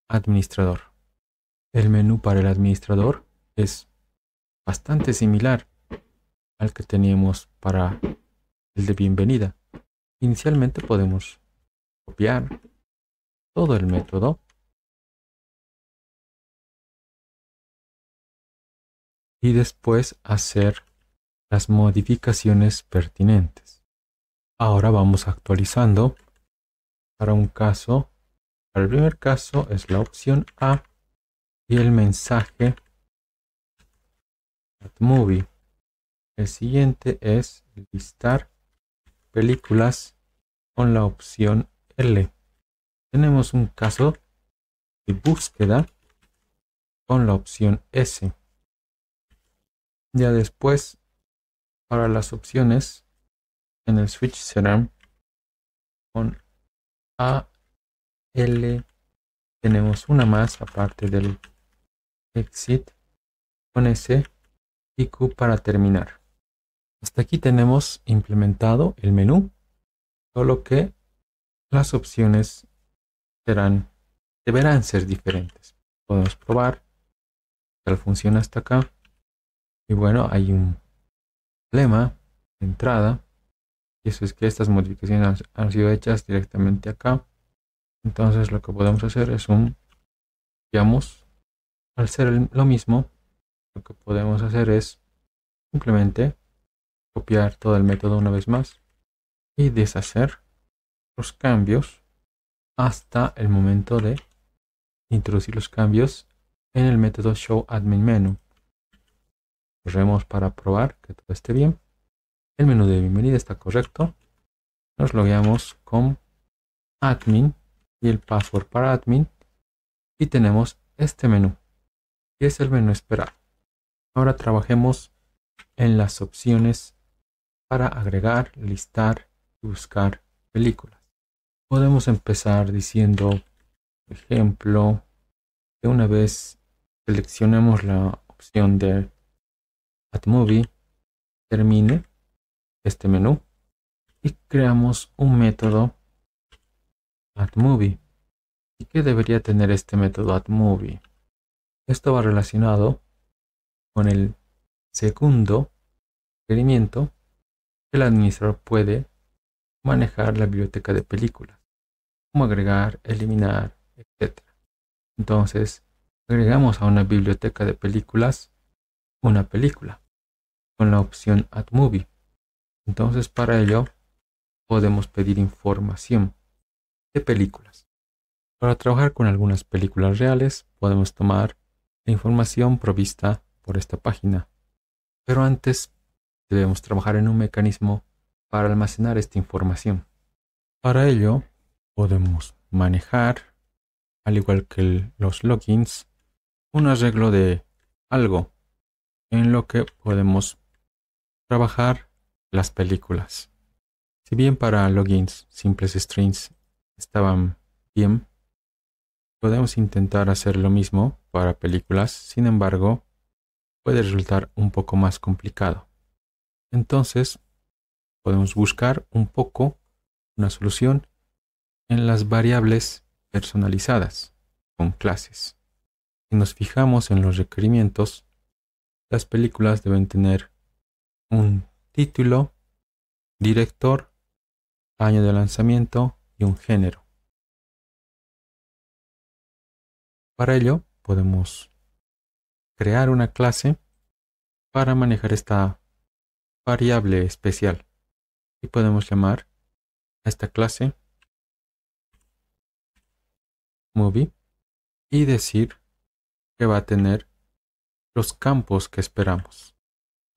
Speaker 1: administrador. El menú para el administrador es bastante similar al que teníamos para el de bienvenida. Inicialmente podemos copiar todo el método y después hacer las modificaciones pertinentes. Ahora vamos actualizando para un caso. Para el primer caso es la opción A y el mensaje movie. El siguiente es listar películas con la opción L. Tenemos un caso de búsqueda con la opción S. Ya después, para las opciones en el switch serán con A, L. Tenemos una más aparte del exit con S y Q para terminar. Hasta aquí tenemos implementado el menú, solo que las opciones deberán ser diferentes. Podemos probar que tal funciona hasta acá. Y bueno, hay un problema de entrada. Y eso es que estas modificaciones han sido hechas directamente acá. Entonces lo que podemos hacer es digamos, al ser lo mismo, lo que podemos hacer es simplemente copiar todo el método una vez más y deshacer los cambios hasta el momento de introducir los cambios en el método Show Admin Menu. Corremos para probar que todo esté bien. El menú de bienvenida está correcto. Nos logueamos con admin y el password para admin y tenemos este menú, que es el menú esperado. Ahora trabajemos en las opciones para agregar, listar y buscar películas. Podemos empezar diciendo, por ejemplo, que una vez seleccionemos la opción de Add Movie, termine este menú y creamos un método Add Movie. ¿Y qué debería tener este método Add Movie? Esto va relacionado con el segundo requerimiento. El administrador puede manejar la biblioteca de películas, como agregar, eliminar, etc. Entonces, agregamos a una biblioteca de películas una película con la opción Add Movie. Entonces, para ello, podemos pedir información de películas. Para trabajar con algunas películas reales, podemos tomar la información provista por esta página. Pero antes, debemos trabajar en un mecanismo para almacenar esta información. Para ello, podemos manejar, al igual que los logins, un arreglo de algo en lo que podemos trabajar las películas. Si bien para logins simples strings estaban bien, podemos intentar hacer lo mismo para películas, sin embargo, puede resultar un poco más complicado. Entonces, podemos buscar un poco una solución en las variables personalizadas con clases. Si nos fijamos en los requerimientos, las películas deben tener un título, director, año de lanzamiento y un género. Para ello, podemos crear una clase para manejar esta variable especial y podemos llamar a esta clase movie y decir que va a tener los campos que esperamos: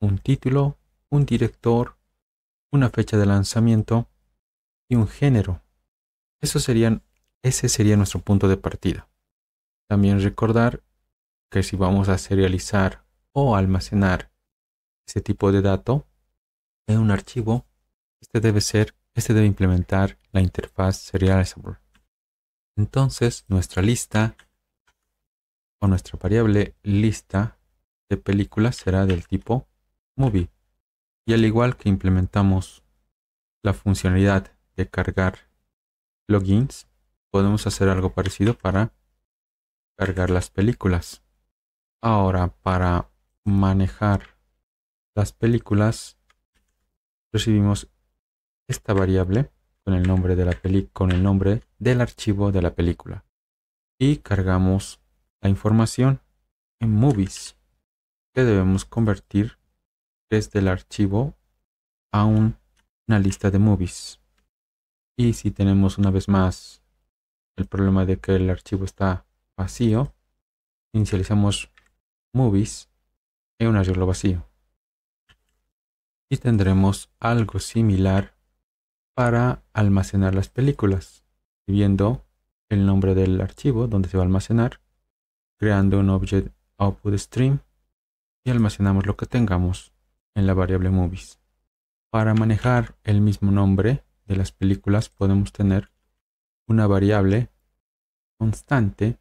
Speaker 1: un título, un director, una fecha de lanzamiento y un género. Ese sería nuestro punto de partida. También recordar que si vamos a serializar o almacenar ese tipo de dato en un archivo, este debe implementar la interfaz serializable. Entonces, nuestra lista o nuestra variable lista de películas será del tipo movie. Y al igual que implementamos la funcionalidad de cargar logins, podemos hacer algo parecido para cargar las películas. Ahora, para manejar las películas, recibimos esta variable con el nombre de con el nombre del archivo de la película y cargamos la información en movies, que debemos convertir desde el archivo a una lista de movies. Y si tenemos una vez más el problema de que el archivo está vacío, inicializamos movies en un arreglo vacío. Y tendremos algo similar para almacenar las películas, escribiendo el nombre del archivo donde se va a almacenar, creando un object output stream y almacenamos lo que tengamos en la variable movies. Para manejar el mismo nombre de las películas podemos tener una variable constante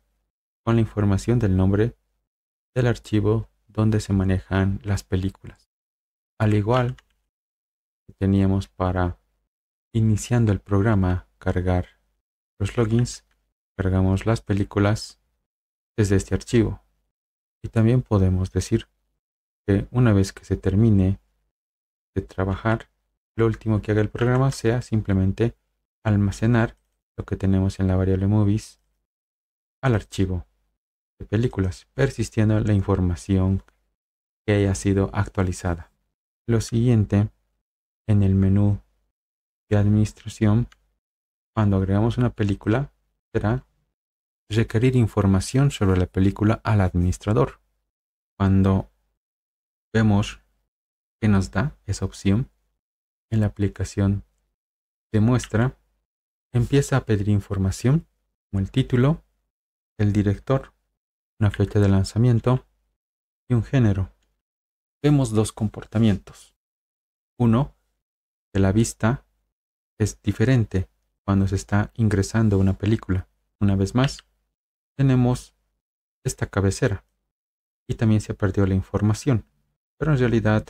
Speaker 1: con la información del nombre del archivo donde se manejan las películas. Al igual que teníamos para iniciando el programa cargar los logins, cargamos las películas desde este archivo. Y también podemos decir que una vez que se termine de trabajar, lo último que haga el programa sea simplemente almacenar lo que tenemos en la variable movies al archivo de películas, persistiendo la información que haya sido actualizada. Lo siguiente, en el menú de administración, cuando agregamos una película, será requerir información sobre la película al administrador. Cuando vemos que nos da esa opción en la aplicación de muestra, empieza a pedir información como el título, el director, una fecha de lanzamiento y un género. Vemos dos comportamientos. Uno, que la vista es diferente cuando se está ingresando a una película. Una vez más, tenemos esta cabecera y también se perdió la información. Pero en realidad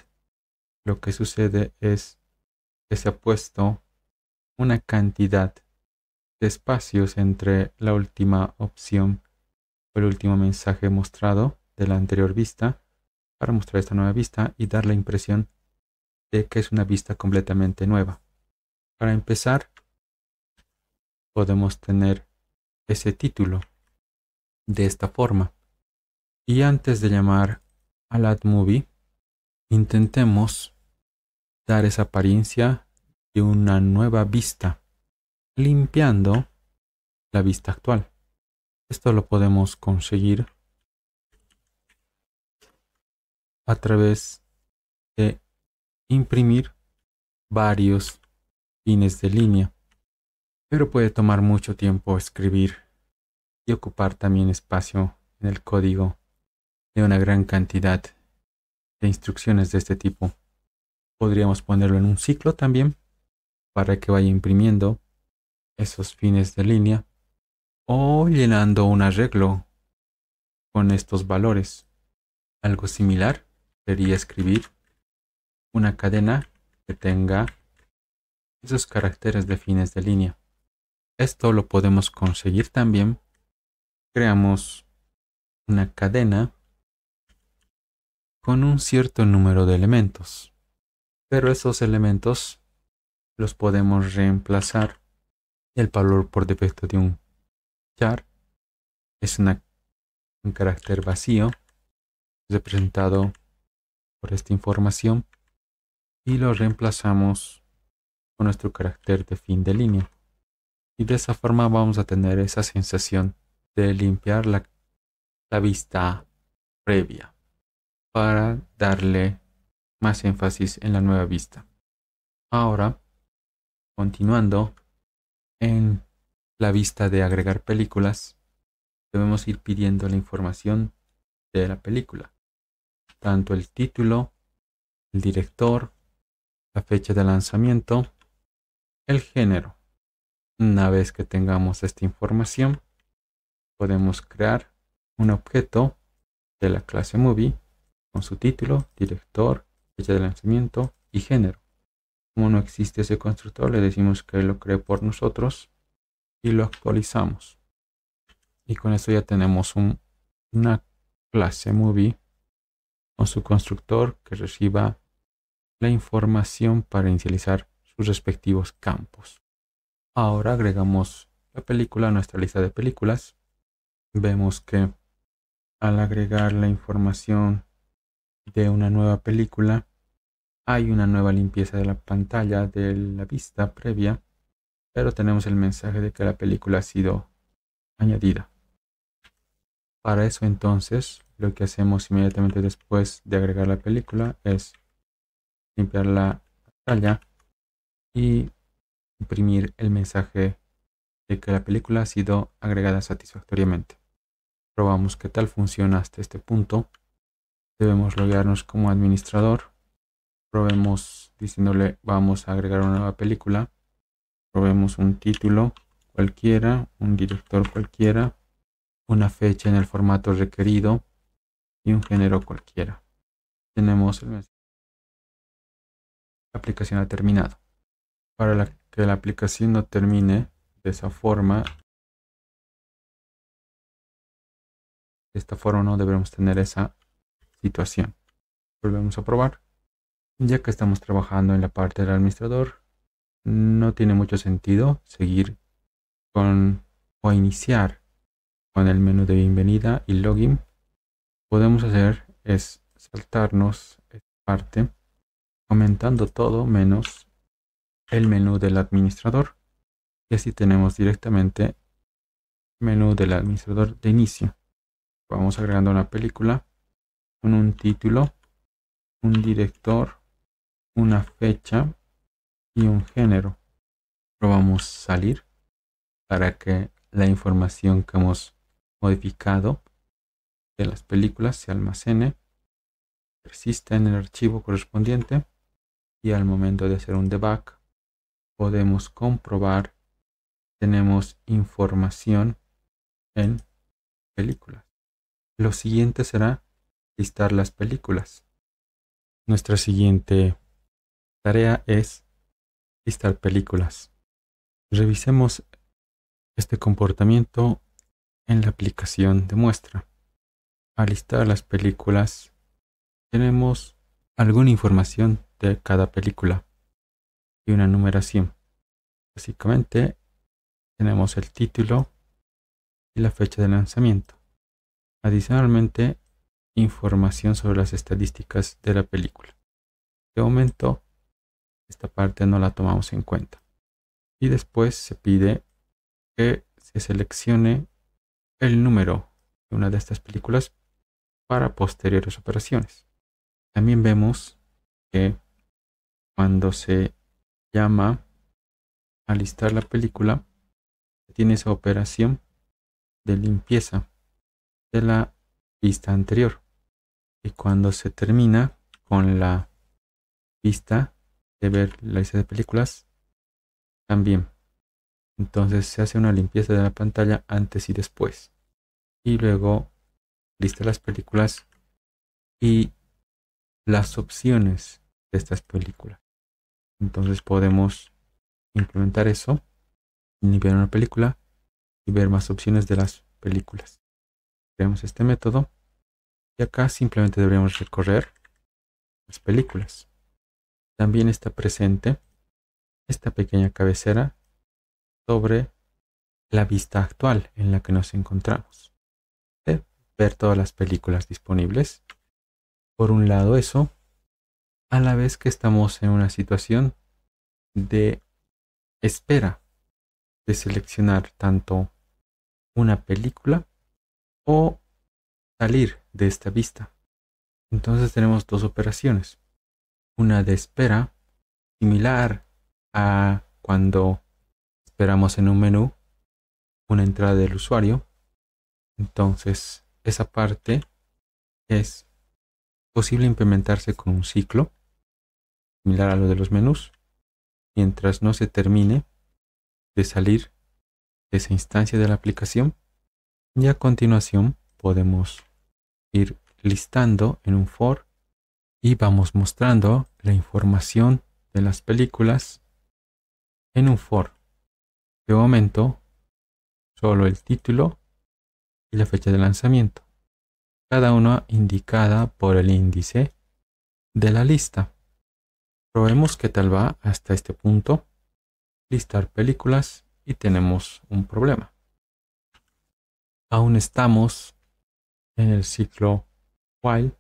Speaker 1: lo que sucede es que se ha puesto una cantidad de espacios entre la última opción o el último mensaje mostrado de la anterior vista para mostrar esta nueva vista y dar la impresión de que es una vista completamente nueva. Para empezar, podemos tener ese título de esta forma. Y antes de llamar al AdMovie, intentemos dar esa apariencia de una nueva vista, limpiando la vista actual. Esto lo podemos conseguir a través de imprimir varios fines de línea, pero puede tomar mucho tiempo escribir y ocupar también espacio en el código de una gran cantidad de instrucciones de este tipo. Podríamos ponerlo en un ciclo también para que vaya imprimiendo esos fines de línea o llenando un arreglo con estos valores. Algo similar sería escribir una cadena que tenga esos caracteres de fines de línea. Esto lo podemos conseguir también. Creamos una cadena con un cierto número de elementos, pero esos elementos los podemos reemplazar. El valor por defecto de un char es un carácter vacío representado por esta información y lo reemplazamos con nuestro carácter de fin de línea. Y de esa forma vamos a tener esa sensación de limpiar la vista previa para darle más énfasis en la nueva vista. Ahora, continuando en la vista de agregar películas, debemos ir pidiendo la información de la película, tanto el título, el director, la fecha de lanzamiento, el género. Una vez que tengamos esta información, podemos crear un objeto de la clase Movie con su título, director, fecha de lanzamiento y género. Como no existe ese constructor, le decimos que lo cree por nosotros y lo actualizamos. Y con esto ya tenemos una clase Movie con su constructor que reciba la información para inicializar sus respectivos campos. Ahora agregamos la película a nuestra lista de películas. Vemos que al agregar la información de una nueva película, hay una nueva limpieza de la pantalla de la vista previa, pero tenemos el mensaje de que la película ha sido añadida. Para eso entonces, lo que hacemos inmediatamente después de agregar la película es limpiar la pantalla y imprimir el mensaje de que la película ha sido agregada satisfactoriamente. Probamos qué tal funciona hasta este punto. Debemos loguearnos como administrador. Probemos diciéndole vamos a agregar una nueva película. Probemos un título cualquiera, un director cualquiera, una fecha en el formato requerido y un género cualquiera. Tenemos el mensaje. La aplicación ha terminado. Para que la aplicación no termine de esa forma, de esta forma no deberemos tener esa situación. Volvemos a probar. Ya que estamos trabajando en la parte del administrador, no tiene mucho sentido seguir o iniciar con el menú de bienvenida y login. Podemos hacer es saltarnos esta parte aumentando todo menos el menú del administrador y así tenemos directamente menú del administrador de inicio. Vamos agregando una película con un título, un director, una fecha y un género. Probamos salir para que la información que hemos modificado de las películas se almacene, persista en el archivo correspondiente y al momento de hacer un debug podemos comprobar que tenemos información en películas. Lo siguiente será listar las películas. Nuestra siguiente tarea es listar películas. Revisemos este comportamiento en la aplicación de muestra. Al listar las películas, tenemos alguna información de cada película y una numeración. Básicamente, tenemos el título y la fecha de lanzamiento. Adicionalmente, información sobre las estadísticas de la película. De momento, esta parte no la tomamos en cuenta. Y después se pide que se seleccione el número de una de estas películas para posteriores operaciones. También vemos que cuando se llama a listar la película, tiene esa operación de limpieza de la vista anterior. Y cuando se termina con la vista de ver la lista de películas, también. Entonces se hace una limpieza de la pantalla antes y después. Y luego lista las películas y las opciones de estas películas. Entonces podemos implementar eso, limpiar una película y ver más opciones de las películas. Creamos este método y acá simplemente deberíamos recorrer las películas. También está presente esta pequeña cabecera sobre la vista actual en la que nos encontramos. De ver todas las películas disponibles. Por un lado eso, a la vez que estamos en una situación de espera de seleccionar tanto una película o salir de esta vista. Entonces tenemos dos operaciones. Una de espera, similar a cuando esperamos en un menú una entrada del usuario. Entonces esa parte es posible implementarse con un ciclo, similar a lo de los menús, mientras no se termine de salir de esa instancia de la aplicación. Y a continuación podemos ir listando en un for y vamos mostrando la información de las películas en un for. De momento, solo el título y la fecha de lanzamiento, cada una indicada por el índice de la lista. Probemos qué tal va hasta este punto. Listar películas y tenemos un problema. Aún estamos en el ciclo while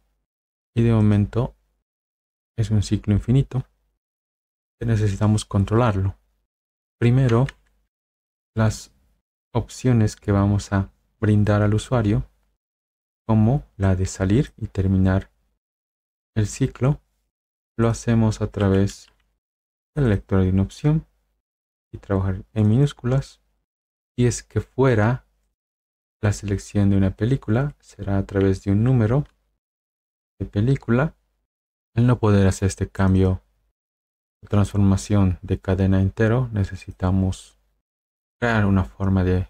Speaker 1: y de momento es un ciclo infinito que necesitamos controlarlo. Primero, las opciones que vamos a brindar al usuario, como la de salir y terminar el ciclo, lo hacemos a través de la lectura de una opción y trabajar en minúsculas. Si es que fuera la selección de una película, será a través de un número de película. Al no poder hacer este cambio o transformación de cadena entero, necesitamos crear una forma de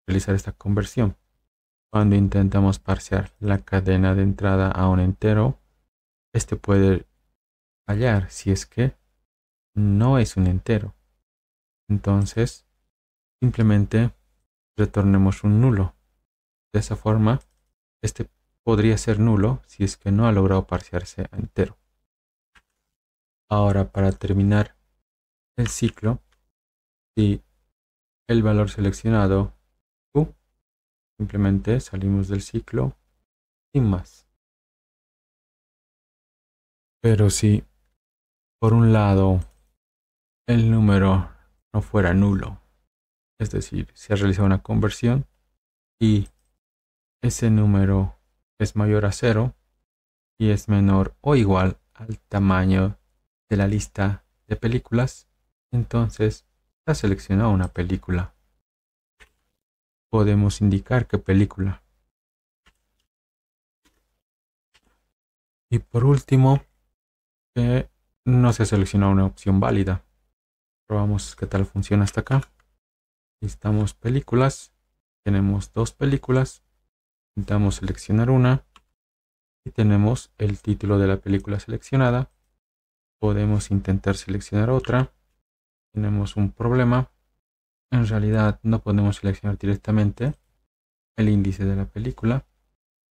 Speaker 1: realizar esta conversión. Cuando intentamos parsear la cadena de entrada a un entero, este puede fallar si es que no es un entero. Entonces, simplemente retornemos un nulo. De esa forma, este podría ser nulo si es que no ha logrado parsearse a entero. Ahora, para terminar el ciclo, si el valor seleccionado Q, simplemente salimos del ciclo sin más. Pero si por un lado el número no fuera nulo, es decir, se ha realizado una conversión y ese número es mayor a 0 y es menor o igual al tamaño de la lista de películas, entonces se ha seleccionado una película. Podemos indicar qué película. Y por último, que no se ha seleccionado una opción válida. Probamos qué tal funciona hasta acá. Listamos películas. Tenemos 2 películas. Intentamos seleccionar una. Y tenemos el título de la película seleccionada. Podemos intentar seleccionar otra. Tenemos un problema. En realidad no podemos seleccionar directamente el índice de la película.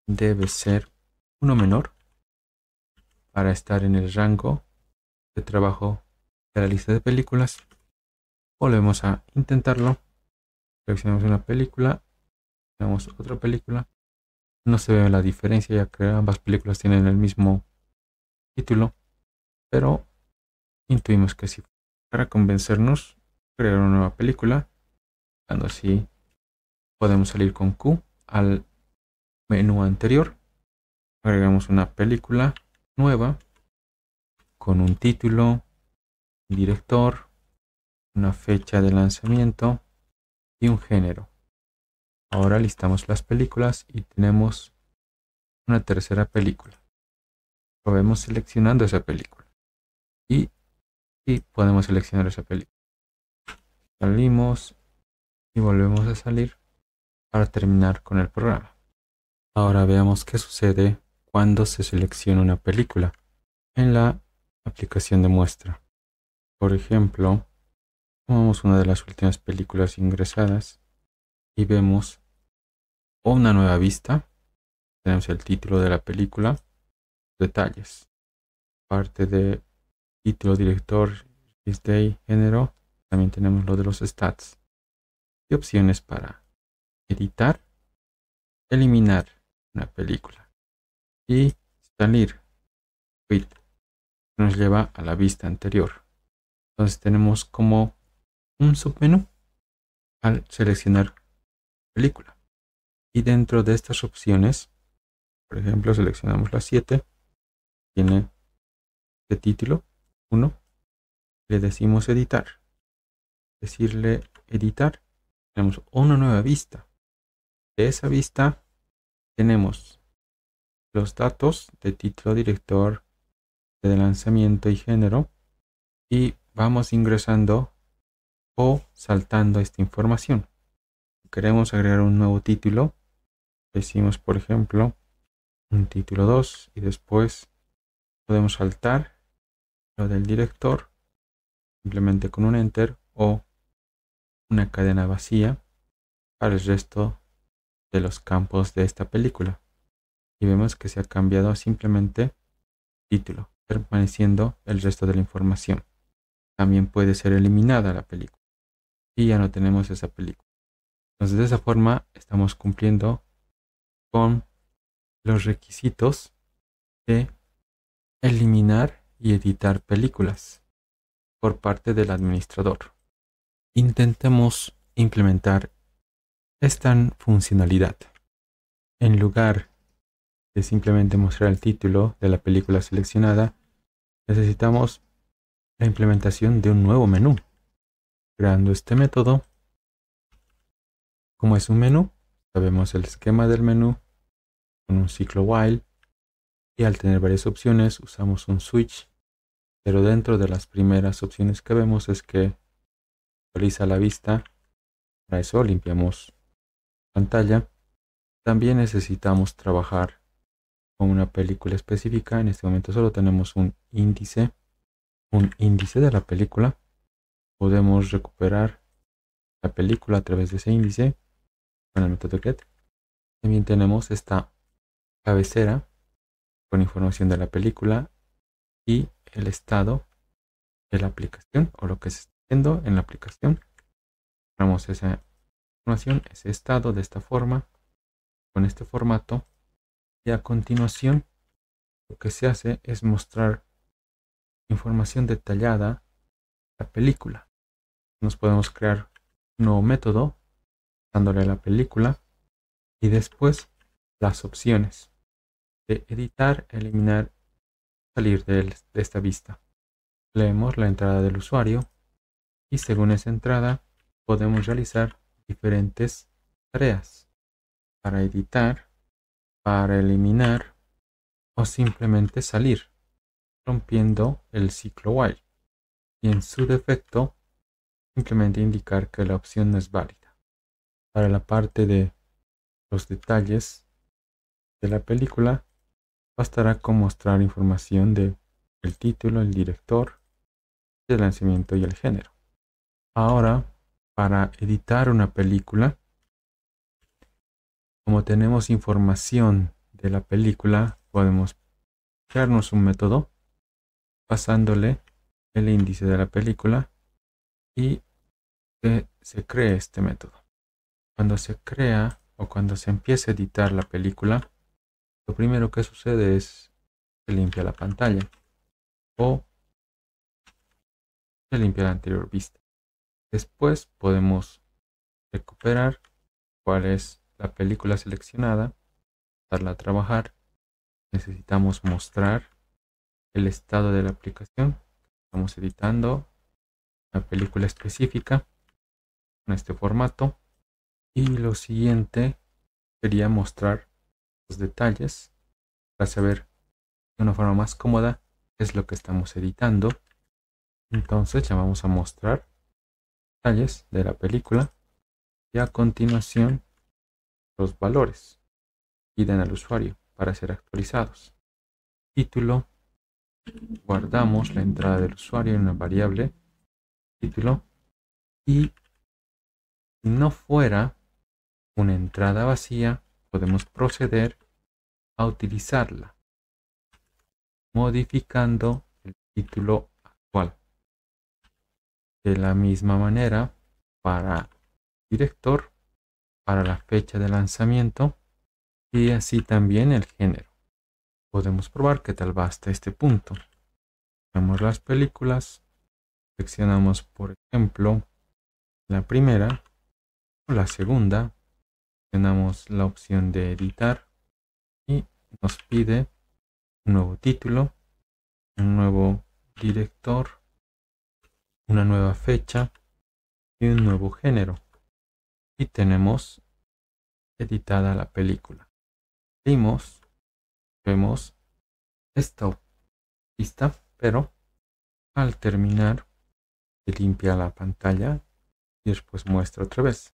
Speaker 1: Debe ser uno menor para estar en el rango de trabajo de la lista de películas. Volvemos a intentarlo. Seleccionamos una película. Tenemos otra película. No se ve la diferencia ya que ambas películas tienen el mismo título. Pero intuimos que sí. Para convencernos, crear una nueva película. Cuando así podemos salir con Q al menú anterior. Agregamos una película nueva con un título, un director, una fecha de lanzamiento y un género. Ahora listamos las películas y tenemos una tercera película. Probemos seleccionando esa película y podemos seleccionar esa película. Salimos y volvemos a salir para terminar con el programa. Ahora veamos qué sucede cuando se selecciona una película en la aplicación de muestra. Por ejemplo, tomamos una de las últimas películas ingresadas y vemos una nueva vista. Tenemos el título de la película, detalles, parte de título, director, release day, género. También tenemos lo de los stats y opciones para editar, eliminar una película y salir. Quit nos lleva a la vista anterior. Entonces tenemos como un submenú al seleccionar película. Y dentro de estas opciones, por ejemplo, seleccionamos la 7, tiene de título 1, le decimos editar. Decirle editar, tenemos una nueva vista. De esa vista tenemos los datos de título, director, de lanzamiento y género y vamos ingresando o saltando esta información. Si queremos agregar un nuevo título, decimos por ejemplo un título 2 y después podemos saltar lo del director simplemente con un enter o una cadena vacía para el resto de los campos de esta película y vemos que se ha cambiado a simplemente título, permaneciendo el resto de la información. También puede ser eliminada la película y ya no tenemos esa película. Entonces de esa forma estamos cumpliendo con los requisitos de eliminar y editar películas por parte del administrador. Intentemos implementar esta funcionalidad. En lugar de simplemente mostrar el título de la película seleccionada, necesitamos la implementación de un nuevo menú. Creando este método, como es un menú, sabemos el esquema del menú con un ciclo while y al tener varias opciones usamos un switch, pero dentro de las primeras opciones que vemos es que actualiza la vista. Para eso limpiamos pantalla. También necesitamos trabajar con una película específica. En este momento solo tenemos un índice de la película. Podemos recuperar la película a través de ese índice con el método get. También tenemos esta cabecera con información de la película y el estado de la aplicación o lo que se está haciendo en la aplicación. Tenemos esa información, ese estado de esta forma, con este formato, y a continuación lo que se hace es mostrar información detallada de la película. Nos podemos crear un nuevo método, dándole a la película y después las opciones de editar, eliminar, salir de esta vista. Leemos la entrada del usuario y según esa entrada podemos realizar diferentes tareas para editar, para eliminar o simplemente salir, rompiendo el ciclo while y en su defecto simplemente indicar que la opción no es válida. Para la parte de los detalles de la película bastará con mostrar información de el título, el director, el lanzamiento y el género. Ahora, para editar una película, como tenemos información de la película, podemos crearnos un método pasándole el índice de la película y que se cree este método. Cuando se crea o cuando se empieza a editar la película, lo primero que sucede es que se limpia la pantalla o se limpia la anterior vista. Después podemos recuperar cuál es la película seleccionada, darla a trabajar. Necesitamos mostrar el estado de la aplicación. Estamos editando una película específica en este formato. Y lo siguiente sería mostrar los detalles para saber de una forma más cómoda qué es lo que estamos editando. Entonces ya vamos a mostrar detalles de la película y a continuación los valores que piden al usuario para ser actualizados. Título, guardamos la entrada del usuario en una variable título y si no fuera una entrada vacía podemos proceder a utilizarla modificando el título actual. De la misma manera para director, para la fecha de lanzamiento y así también el género. Podemos probar qué tal va hasta este punto. Vemos las películas, seleccionamos por ejemplo la primera o la segunda, seleccionamos la opción de editar y nos pide un nuevo título, un nuevo director, una nueva fecha y un nuevo género. Y tenemos editada la película. Vemos esta vista, pero al terminar se limpia la pantalla y después muestra otra vez.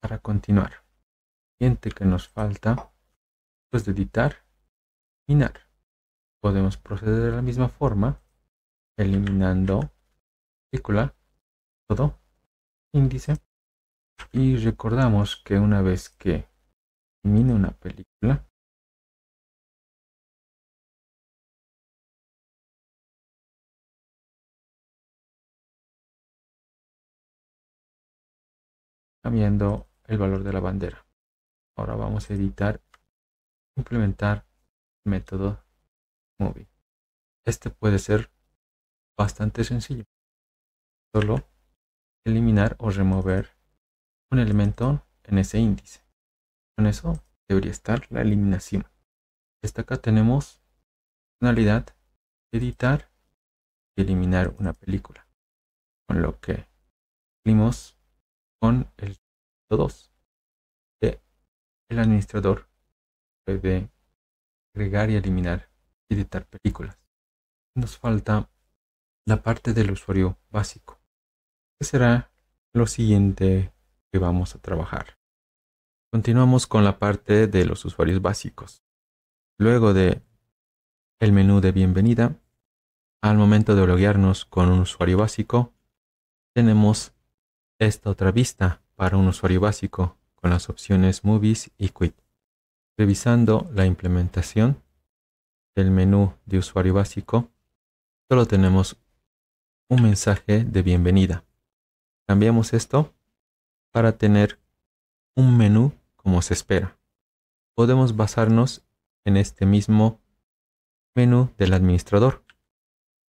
Speaker 1: Para continuar, siguiente que nos falta, después de editar, eliminar. Podemos proceder de la misma forma, eliminando película, todo, índice, y recordamos que una vez que elimine una película, cambiando el valor de la bandera. Ahora vamos a editar, implementar el método movie. Este puede ser bastante sencillo. Solo eliminar o remover un elemento en ese índice. Con eso debería estar la eliminación. Hasta acá tenemos funcionalidad editar y eliminar una película. Con lo que cumplimos con el 2 que el administrador puede agregar y eliminar y editar películas. Nos falta la parte del usuario básico, que será lo siguiente que vamos a trabajar. Continuamos con la parte de los usuarios básicos. Luego de el menú de bienvenida, al momento de loguearnos con un usuario básico, tenemos esta otra vista para un usuario básico con las opciones Movies y Quit. Revisando la implementación del menú de usuario básico, solo tenemos un mensaje de bienvenida. Cambiamos esto para tener un menú como se espera. Podemos basarnos en este mismo menú del administrador,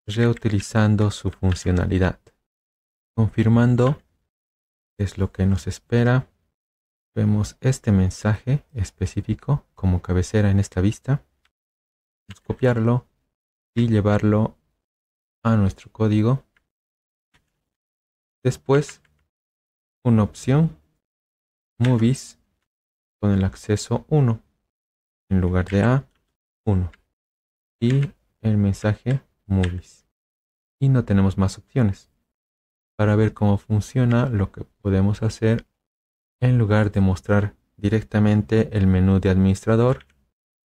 Speaker 1: reutilizando su funcionalidad. Confirmando qué es lo que nos espera, vemos este mensaje específico como cabecera en esta vista. Vamos a copiarlo y llevarlo a nuestro código. Después, una opción, Movies, con el acceso 1 en lugar de A, 1. Y el mensaje Movies. Y no tenemos más opciones. Para ver cómo funciona, lo que podemos hacer, en lugar de mostrar directamente el menú de administrador,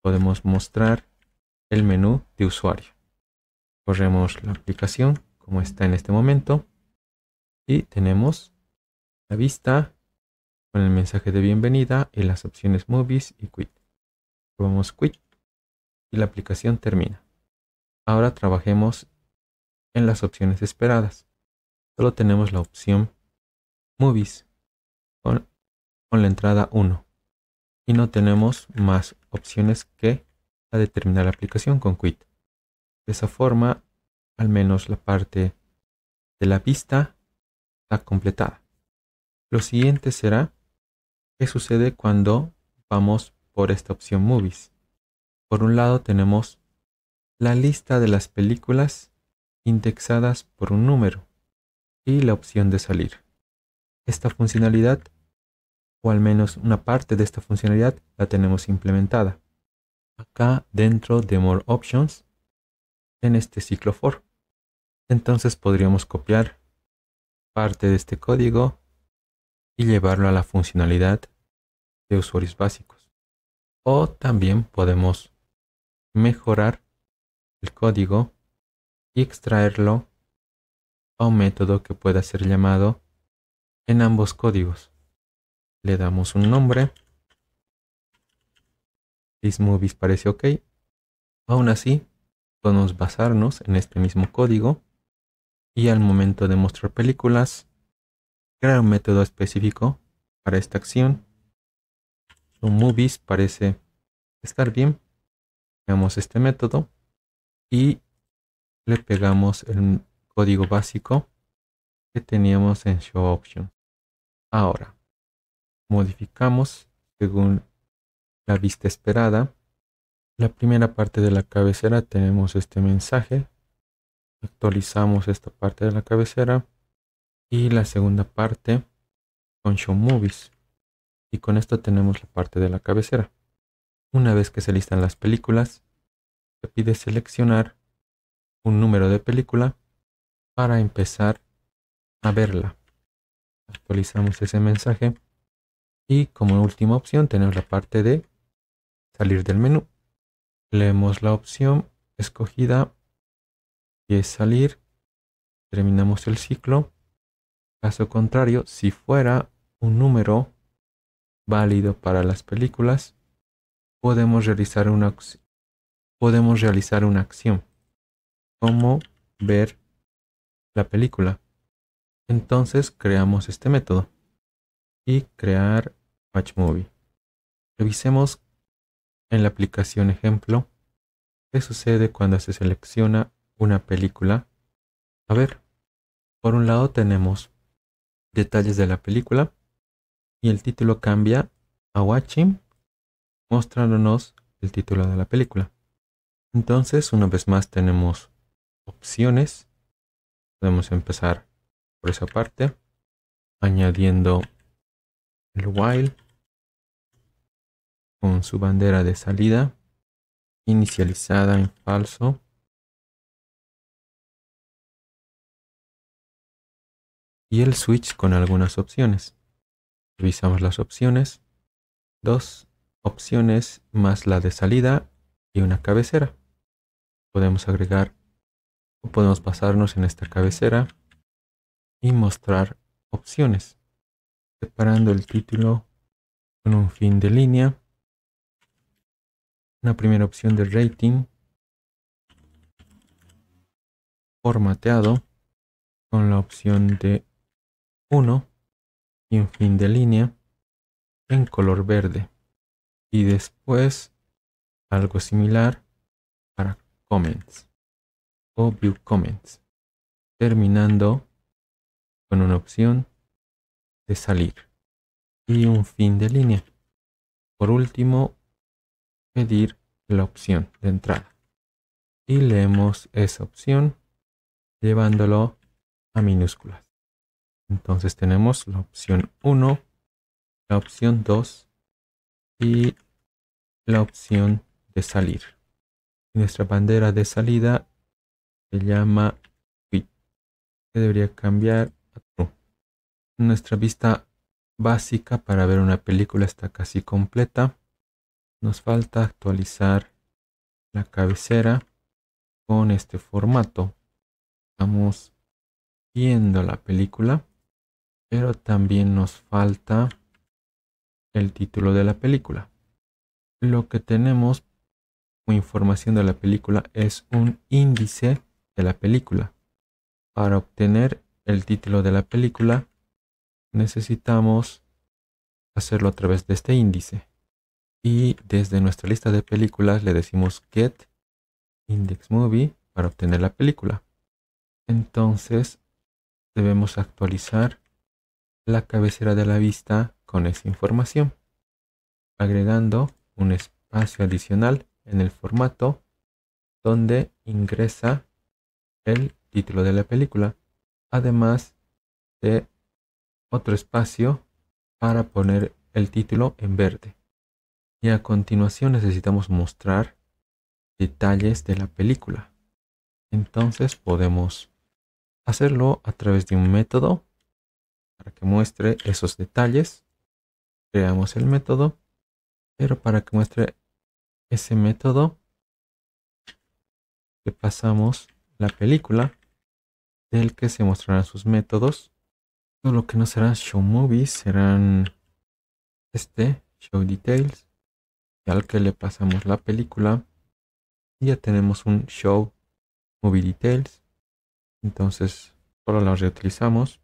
Speaker 1: podemos mostrar el menú de usuario. Corremos la aplicación como está en este momento y tenemos la vista con el mensaje de bienvenida y las opciones Movies y Quit. Probamos Quit y la aplicación termina. Ahora trabajemos en las opciones esperadas. Solo tenemos la opción Movies con la entrada 1 y no tenemos más opciones que la de terminar la aplicación con Quit. De esa forma, al menos la parte de la vista está completada. Lo siguiente será qué sucede cuando vamos por esta opción Movies. Por un lado tenemos la lista de las películas indexadas por un número y la opción de salir. Esta funcionalidad, o al menos una parte de esta funcionalidad, la tenemos implementada acá dentro de More Options en este ciclo for. Entonces podríamos copiar parte de este código y llevarlo a la funcionalidad de usuarios básicos. O también podemos mejorar el código y extraerlo a un método que pueda ser llamado en ambos códigos. Le damos un nombre. ThisMovies parece ok. Aún así, podemos basarnos en este mismo código y al momento de mostrar películas, crear un método específico para esta acción. Movies parece estar bien. Creamos este método y le pegamos el código básico que teníamos en ShowOption. Ahora, modificamos según la vista esperada. La primera parte de la cabecera tenemos este mensaje. Actualizamos esta parte de la cabecera y la segunda parte con Show Movies. Y con esto tenemos la parte de la cabecera. Una vez que se listan las películas, se pide seleccionar un número de película para empezar a verla. Actualizamos ese mensaje y como última opción tenemos la parte de salir del menú. Leemos la opción escogida y es salir. Terminamos el ciclo. Caso contrario, si fuera un número válido para las películas, podemos realizar una acción como ver la película. Entonces creamos este método y crear Watch Movie. Revisemos en la aplicación ejemplo qué sucede cuando se selecciona una película. A ver, por un lado tenemos detalles de la película y el título cambia a Watching, mostrándonos el título de la película. Entonces, una vez más tenemos opciones. Podemos empezar por esa parte, añadiendo el while con su bandera de salida inicializada en falso. Y el switch con algunas opciones. Revisamos las opciones. 2 opciones más la de salida y una cabecera. Podemos agregar o podemos basarnos en esta cabecera y mostrar opciones, separando el título con un fin de línea, una primera opción de rating, formateado con la opción de 1 y un fin de línea en color verde. Y después algo similar para comments o view comments, terminando con una opción de salir y un fin de línea. Por último, pedir la opción de entrada y leemos esa opción llevándolo a minúsculas. Entonces tenemos la opción 1, la opción 2 y la opción de salir. Nuestra bandera de salida se llama quit, que debería cambiar a true. Nuestra vista básica para ver una película está casi completa. Nos falta actualizar la cabecera con este formato. Estamos viendo la película, pero también nos falta el título de la película. Lo que tenemos como información de la película es un índice de la película. Para obtener el título de la película necesitamos hacerlo a través de este índice. Y desde nuestra lista de películas le decimos get index movie para obtener la película. Entonces debemos actualizar la cabecera de la vista con esa información, agregando un espacio adicional en el formato donde ingresa el título de la película, además de otro espacio para poner el título en verde. Y a continuación necesitamos mostrar detalles de la película. Entonces podemos hacerlo a través de un método para que muestre esos detalles. Creamos el método, pero para que muestre ese método le pasamos la película del que se mostrarán sus métodos. Solo que no serán show movies, serán show details, y al que le pasamos la película y ya tenemos un show movie details. Entonces solo la reutilizamos.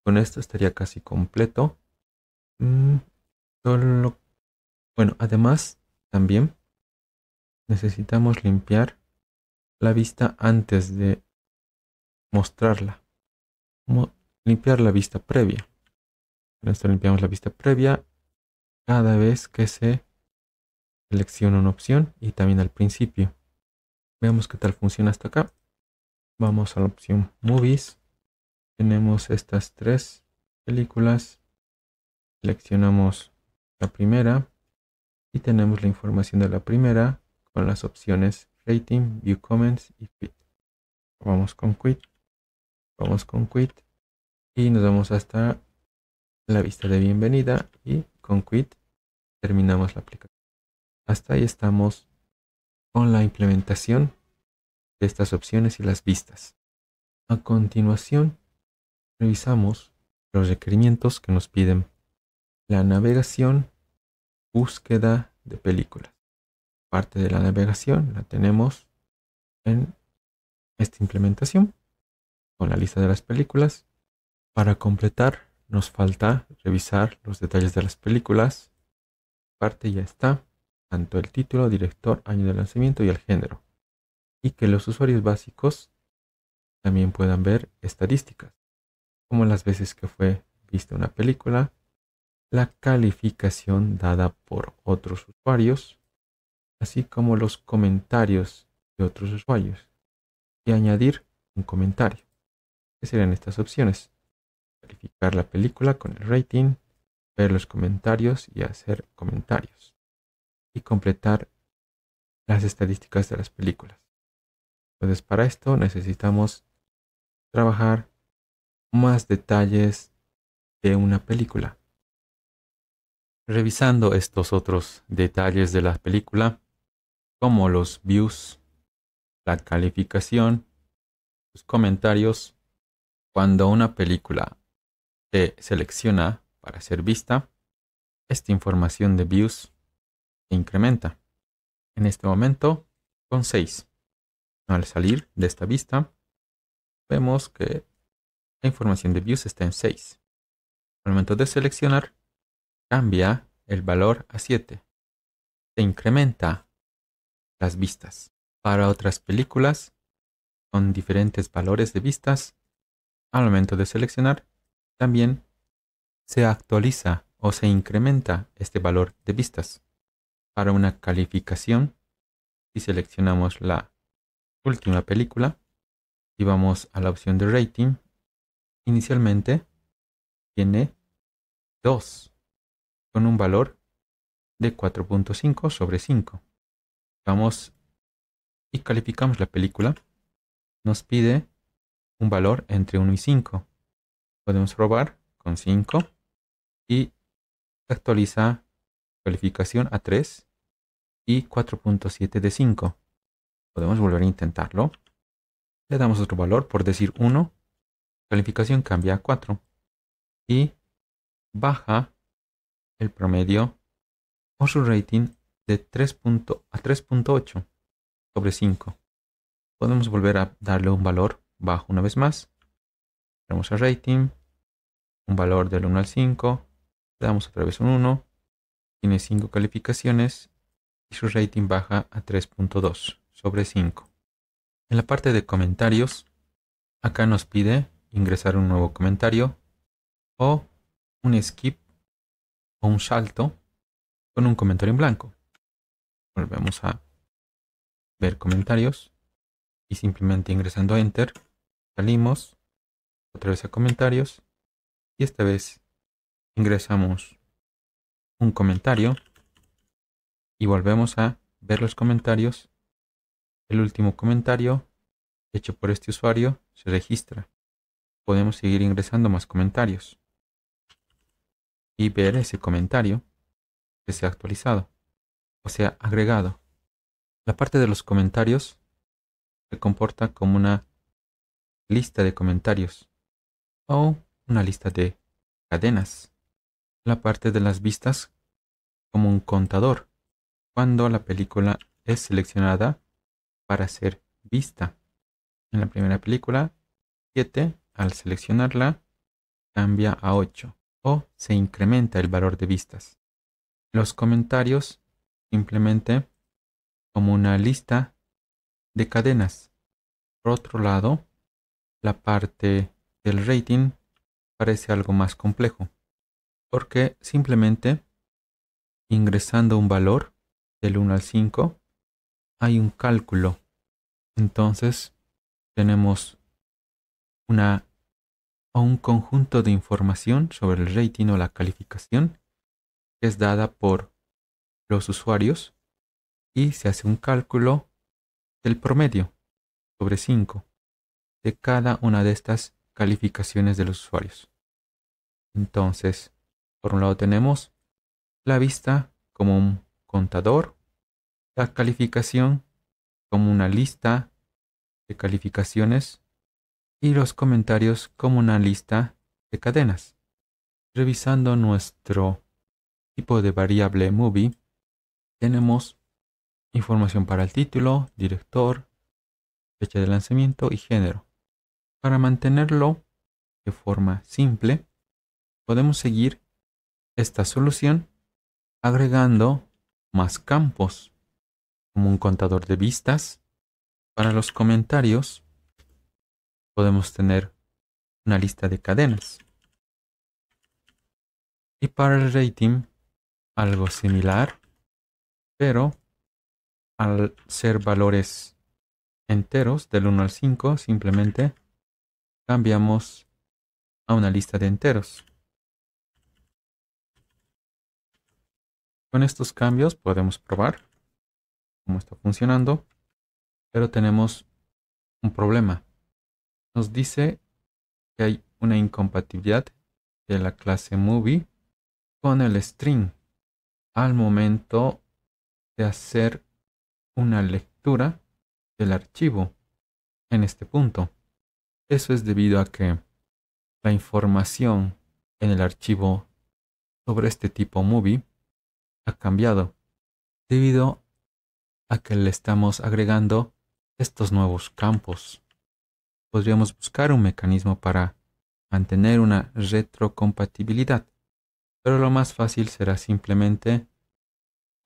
Speaker 1: Con esto estaría casi completo. Bueno, además también necesitamos limpiar la vista antes de mostrarla. Limpiar la vista previa. Con esto limpiamos la vista previa cada vez que se selecciona una opción y también al principio. Veamos qué tal funciona hasta acá. Vamos a la opción Movies. Tenemos estas tres películas. Seleccionamos la primera y tenemos la información de la primera con las opciones Rating, View Comments y Quit. Vamos con Quit. Vamos con Quit y nos vamos hasta la vista de bienvenida y con Quit terminamos la aplicación. Hasta ahí estamos con la implementación de estas opciones y las vistas. A continuación, revisamos los requerimientos que nos piden la navegación, búsqueda de películas. Parte de la navegación la tenemos en esta implementación con la lista de las películas. Para completar, nos falta revisar los detalles de las películas. Parte ya está, tanto el título, director, año de lanzamiento y el género. Y que los usuarios básicos también puedan ver estadísticas, como las veces que fue vista una película, la calificación dada por otros usuarios, así como los comentarios de otros usuarios, y añadir un comentario. ¿Qué serían estas opciones? Calificar la película con el rating, ver los comentarios y hacer comentarios, y completar las estadísticas de las películas. Entonces, para esto necesitamos trabajar más detalles de una película. Revisando estos otros detalles de la película, como los views, la calificación, los comentarios, cuando una película se selecciona para ser vista, esta información de views se incrementa. En este momento, con 6. Al salir de esta vista, vemos que la información de views está en 6. Al momento de seleccionar, cambia el valor a 7. Se incrementa las vistas. Para otras películas con diferentes valores de vistas, al momento de seleccionar, también se actualiza o se incrementa este valor de vistas. Para una calificación, si seleccionamos la última película y vamos a la opción de rating, inicialmente tiene 2 con un valor de 4.5 sobre 5. Vamos y calificamos la película. Nos pide un valor entre 1 y 5. Podemos probar con 5 y actualiza calificación a 3 y 4.7 de 5. Podemos volver a intentarlo. Le damos otro valor, por decir 1. Calificación cambia a 4 y baja el promedio o su rating de 3 a 3.8 sobre 5. Podemos volver a darle un valor bajo una vez más. Damos a rating, un valor del 1 al 5, le damos otra vez un 1, tiene 5 calificaciones y su rating baja a 3.2 sobre 5. En la parte de comentarios, acá nos pide ingresar un nuevo comentario o un skip o un salto con un comentario en blanco. Volvemos a ver comentarios y simplemente ingresando a Enter, salimos otra vez a comentarios y esta vez ingresamos un comentario y volvemos a ver los comentarios. El último comentario hecho por este usuario se registra. Podemos seguir ingresando más comentarios y ver ese comentario que se ha actualizado o sea agregado. La parte de los comentarios se comporta como una lista de comentarios o una lista de cadenas. La parte de las vistas como un contador cuando la película es seleccionada para ser vista. En la primera película, 7, al seleccionarla, cambia a 8 o se incrementa el valor de vistas. Los comentarios simplemente como una lista de cadenas. Por otro lado, la parte del rating parece algo más complejo, porque simplemente ingresando un valor del 1 al 5 hay un cálculo. Entonces tenemos un conjunto de información sobre el rating o la calificación que es dada por los usuarios y se hace un cálculo del promedio sobre 5 de cada una de estas calificaciones de los usuarios. Entonces, por un lado tenemos la vista como un contador, la calificación como una lista de calificaciones y los comentarios como una lista de cadenas. Revisando nuestro tipo de variable movie, tenemos información para el título, director, fecha de lanzamiento y género. Para mantenerlo de forma simple, podemos seguir esta solución agregando más campos, como un contador de vistas. Para los comentarios, podemos tener una lista de cadenas. Y para el rating, algo similar, pero al ser valores enteros del 1 al 5, simplemente cambiamos a una lista de enteros. Con estos cambios podemos probar cómo está funcionando, pero tenemos un problema. Nos dice que hay una incompatibilidad de la clase movie con el string al momento de hacer una lectura del archivo en este punto. Eso es debido a que la información en el archivo sobre este tipo movie ha cambiado debido a que le estamos agregando estos nuevos campos. Podríamos buscar un mecanismo para mantener una retrocompatibilidad. Pero lo más fácil será simplemente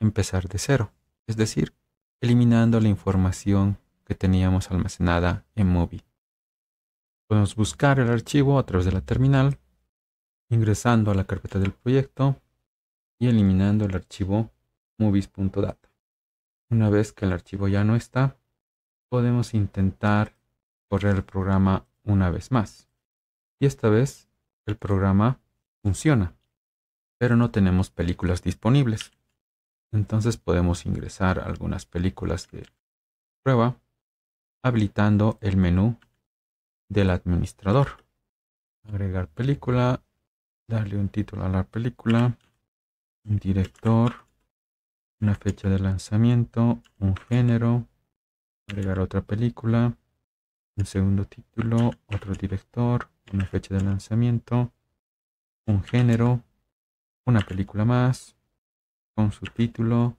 Speaker 1: empezar de cero, es decir, eliminando la información que teníamos almacenada en Movie. Podemos buscar el archivo a través de la terminal, ingresando a la carpeta del proyecto y eliminando el archivo movies.data. Una vez que el archivo ya no está, podemos intentar correr el programa una vez más. Y esta vez el programa funciona, pero no tenemos películas disponibles. Entonces podemos ingresar algunas películas de prueba habilitando el menú del administrador. Agregar película, darle un título a la película, un director, una fecha de lanzamiento, un género, agregar otra película, un segundo título, otro director, una fecha de lanzamiento, un género, una película más, con su título,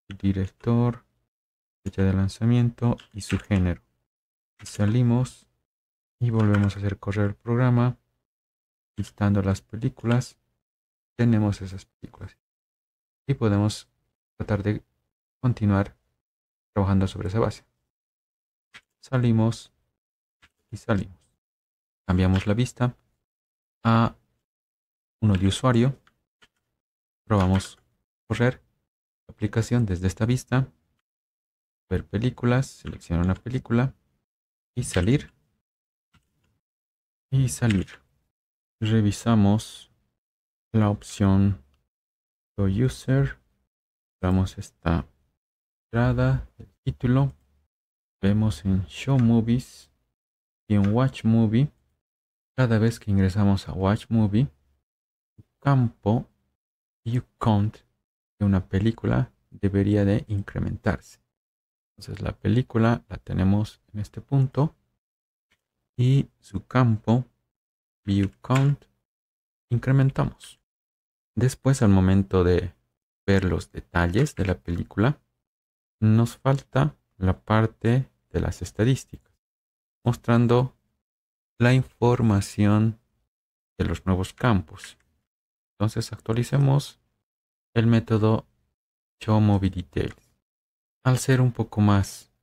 Speaker 1: su director, fecha de lanzamiento y su género. Y salimos y volvemos a hacer correr el programa, listando las películas. Tenemos esas películas y podemos tratar de continuar trabajando sobre esa base. Salimos y salimos. Cambiamos la vista a uno de usuario. Probamos correr la aplicación desde esta vista, ver películas, seleccionar una película y salir. Y salir. Revisamos la opción Go User. Damos esta entrada, el título. Vemos en Show Movies y en Watch Movie. Cada vez que ingresamos a Watch Movie, el campo View Count de una película debería de incrementarse. Entonces la película la tenemos en este punto y su campo View Count incrementamos. Después, al momento de ver los detalles de la película, nos falta la parte de las estadísticas, mostrando la información de los nuevos campos. Entonces actualicemos el método ShowMovieDetails. Al ser un poco más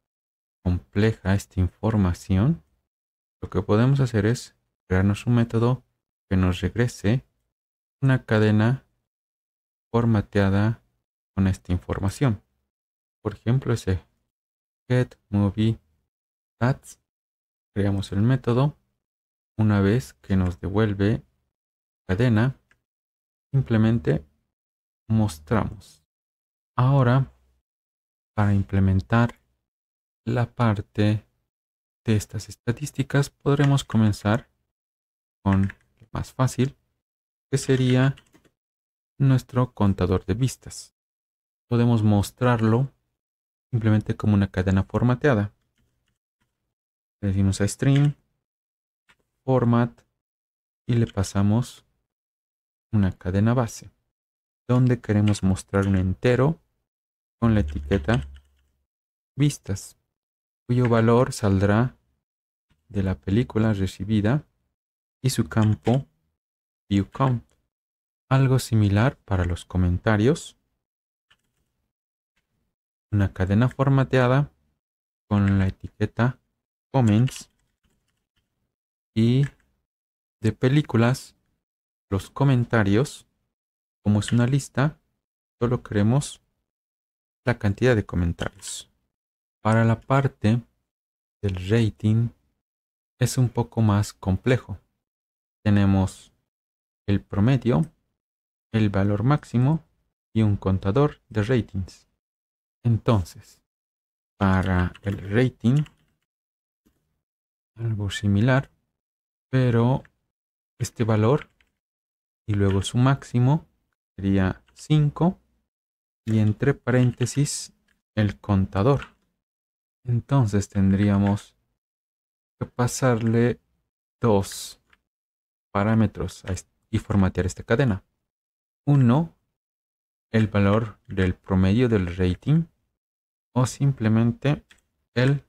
Speaker 1: compleja esta información, lo que podemos hacer es crearnos un método que nos regrese una cadena formateada con esta información. Por ejemplo, ese getMovieStats. Creamos el método. Una vez que nos devuelve cadena, simplemente mostramos. Ahora, para implementar la parte de estas estadísticas, podremos comenzar con lo más fácil, que sería nuestro contador de vistas. Podemos mostrarlo simplemente como una cadena formateada. Le decimos a Stream, Format, y le pasamos una cadena base, donde queremos mostrar un entero con la etiqueta vistas, cuyo valor saldrá de la película recibida y su campo View Count. Algo similar para los comentarios. Una cadena formateada con la etiqueta Comments, y de películas, los comentarios, como es una lista, solo queremos la cantidad de comentarios. Para la parte del rating es un poco más complejo. Tenemos el promedio, el valor máximo y un contador de ratings. Entonces, para el rating, algo similar, pero este valor y luego su máximo sería 5 y entre paréntesis el contador. Entonces tendríamos que pasarle dos parámetros y formatear esta cadena. Uno, el valor del promedio del rating, o simplemente el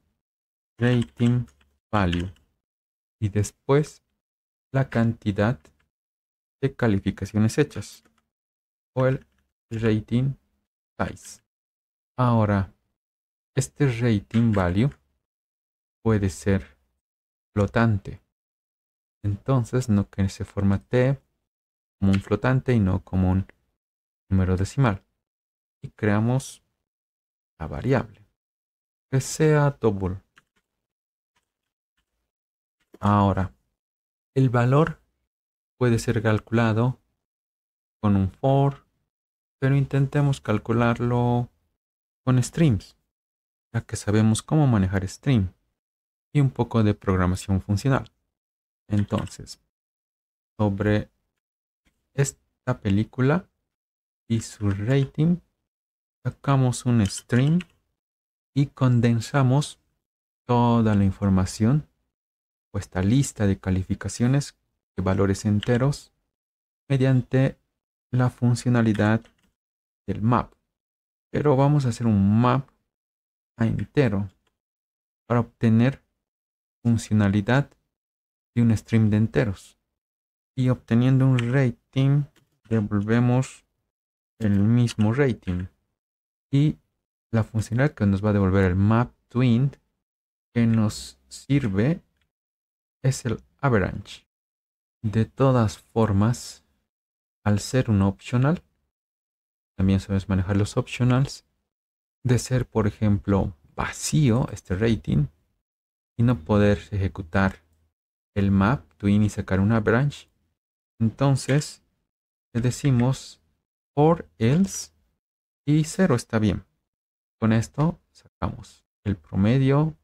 Speaker 1: rating value. Y después la cantidad de calificaciones hechas o el rating size. Ahora, este rating value puede ser flotante. Entonces, no que se formatee como un flotante y no como un número decimal. Y creamos la variable que sea double. Ahora, el valor puede ser calculado con un for, pero intentemos calcularlo con streams, ya que sabemos cómo manejar stream y un poco de programación funcional. Entonces, sobre esta película y su rating, sacamos un stream y condensamos toda la información o esta lista de calificaciones de valores enteros mediante la funcionalidad del map. Pero vamos a hacer un map a entero para obtener funcionalidad de un stream de enteros. Y obteniendo un rating, devolvemos el mismo rating. Y la funcionalidad que nos va a devolver el map to int que nos sirve es el average. De todas formas, al ser un optional, también sabes manejar los optionals, de ser por ejemplo vacío este rating y no poder ejecutar el map to int y sacar un average, entonces le decimos for else y 0 está bien. Con esto sacamos el promedio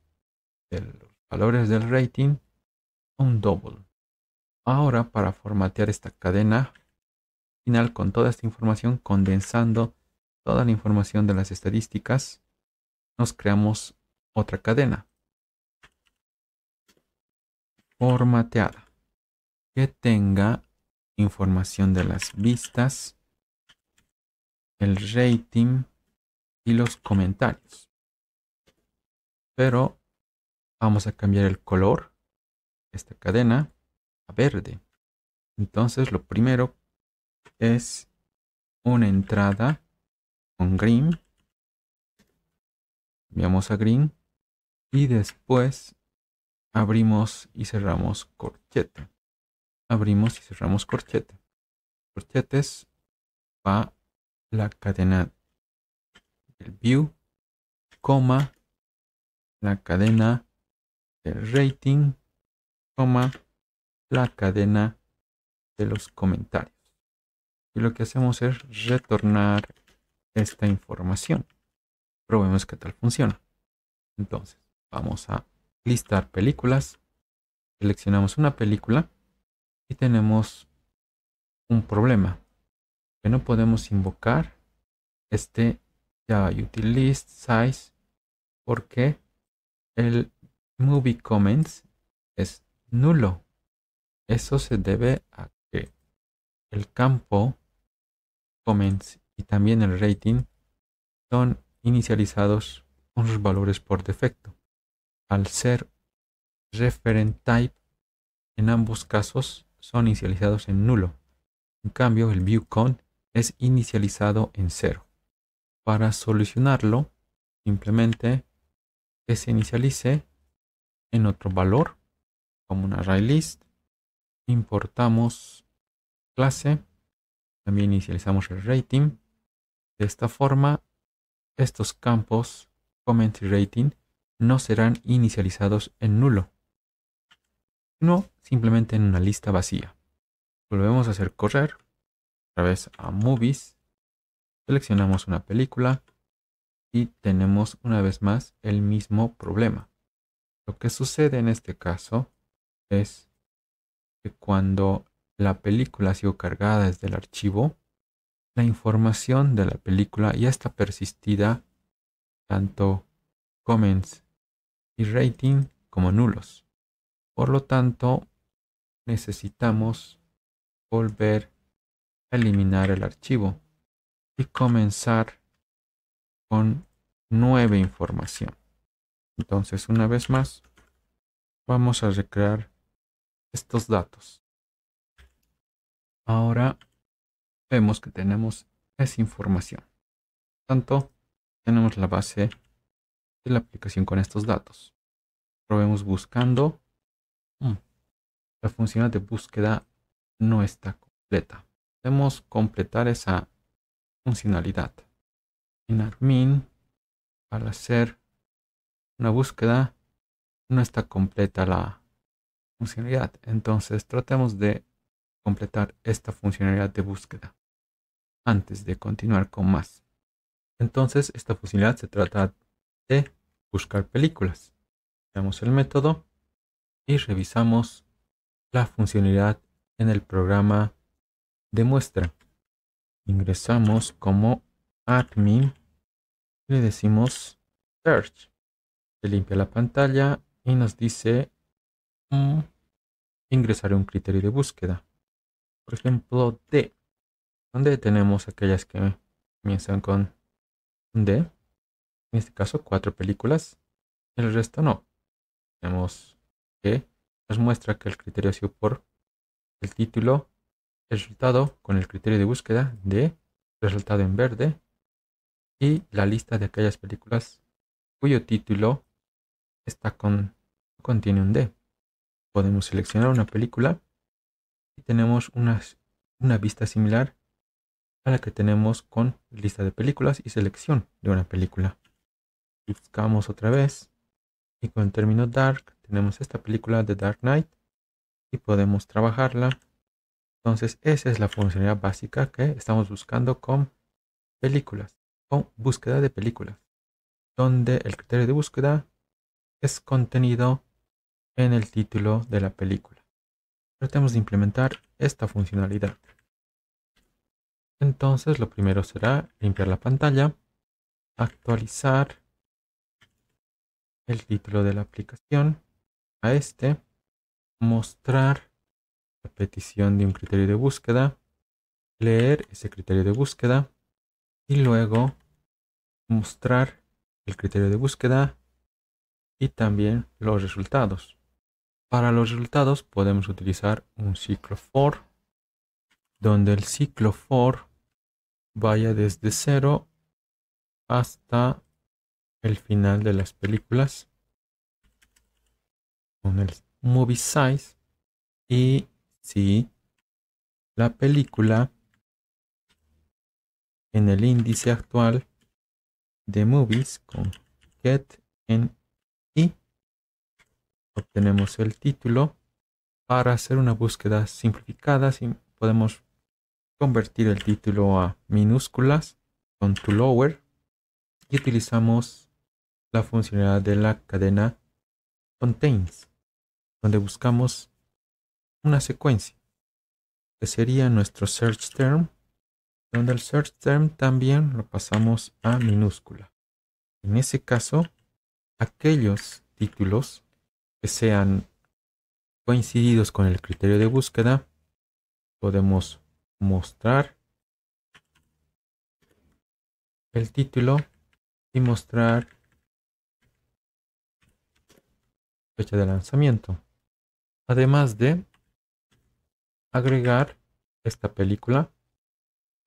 Speaker 1: de los valores del rating a un double. Ahora, para formatear esta cadena final con toda esta información, condensando toda la información de las estadísticas, nos creamos otra cadena formateada que tenga información de las vistas, el rating y los comentarios. Pero vamos a cambiar el color de esta cadena a verde. Entonces lo primero es una entrada con green. Cambiamos a green y después abrimos y cerramos corchete. Abrimos y cerramos corchete. Corchetes va la cadena del view, coma, la cadena del rating, coma, la cadena de los comentarios. Y lo que hacemos es retornar esta información. Probemos qué tal funciona. Entonces, vamos a listar películas. Seleccionamos una película y tenemos un problema. Que no podemos invocar este Java Utilist Size porque el Movie Comments es nulo. Eso se debe a que el campo Comments y también el rating son inicializados con sus valores por defecto. Al ser referent type, en ambos casos son inicializados en nulo. En cambio, el viewCon es inicializado en 0. Para solucionarlo, simplemente que se inicialice en otro valor, como un ArrayList. Importamos clase, también inicializamos el rating. De esta forma, estos campos comment y rating no serán inicializados en nulo, sino simplemente en una lista vacía. Volvemos a hacer correr, otra vez a Movies, seleccionamos una película y tenemos una vez más el mismo problema. Lo que sucede en este caso es que cuando la película ha sido cargada desde el archivo, la información de la película ya está persistida tanto comments y rating como nulos. Por lo tanto, necesitamos volver a eliminar el archivo y comenzar con nueva información. Entonces, una vez más, vamos a recrear estos datos. Ahora vemos que tenemos esa información. Por tanto, tenemos la base de la aplicación con estos datos. Probemos buscando. La función de búsqueda no está completa. Debemos completar esa funcionalidad. En admin, al hacer una búsqueda, no está completa la funcionalidad. Entonces, tratemos de completar esta funcionalidad de búsqueda antes de continuar con más. Entonces, esta funcionalidad se trata de buscar películas. Veamos el método y revisamos la funcionalidad en el programa de muestra. Ingresamos como admin y le decimos search. Se limpia la pantalla y nos dice ingresar un criterio de búsqueda. Por ejemplo, D, donde tenemos aquellas que comienzan con D. En este caso, 4 películas. El resto no. Tenemos que nos muestra que el criterio ha sido por el título, el resultado con el criterio de búsqueda D, resultado en verde, y la lista de aquellas películas cuyo título contiene un D. Podemos seleccionar una película y tenemos una vista similar a la que tenemos con lista de películas y selección de una película. Buscamos otra vez y con el término Dark tenemos esta película de Dark Knight y podemos trabajarla. Entonces esa es la funcionalidad básica que estamos buscando con películas, con búsqueda de películas, donde el criterio de búsqueda es contenido en el título de la película. Tratemos de implementar esta funcionalidad. Entonces lo primero será limpiar la pantalla, actualizar el título de la aplicación a este, mostrar la petición de un criterio de búsqueda, leer ese criterio de búsqueda y luego mostrar el criterio de búsqueda y también los resultados. Para los resultados podemos utilizar un ciclo for, donde el ciclo for vaya desde 0 hasta el final de las películas con el movie size, y si la película en el índice actual de movies con get en i obtenemos el título. Para hacer una búsqueda simplificada podemos convertir el título a minúsculas con toLower y utilizamos la funcionalidad de la cadena contains, donde buscamos una secuencia que sería nuestro search term, donde el search term también lo pasamos a minúscula. En ese caso, aquellos títulos que sean coincididos con el criterio de búsqueda, podemos mostrar el título y mostrar fecha de lanzamiento, además de agregar esta película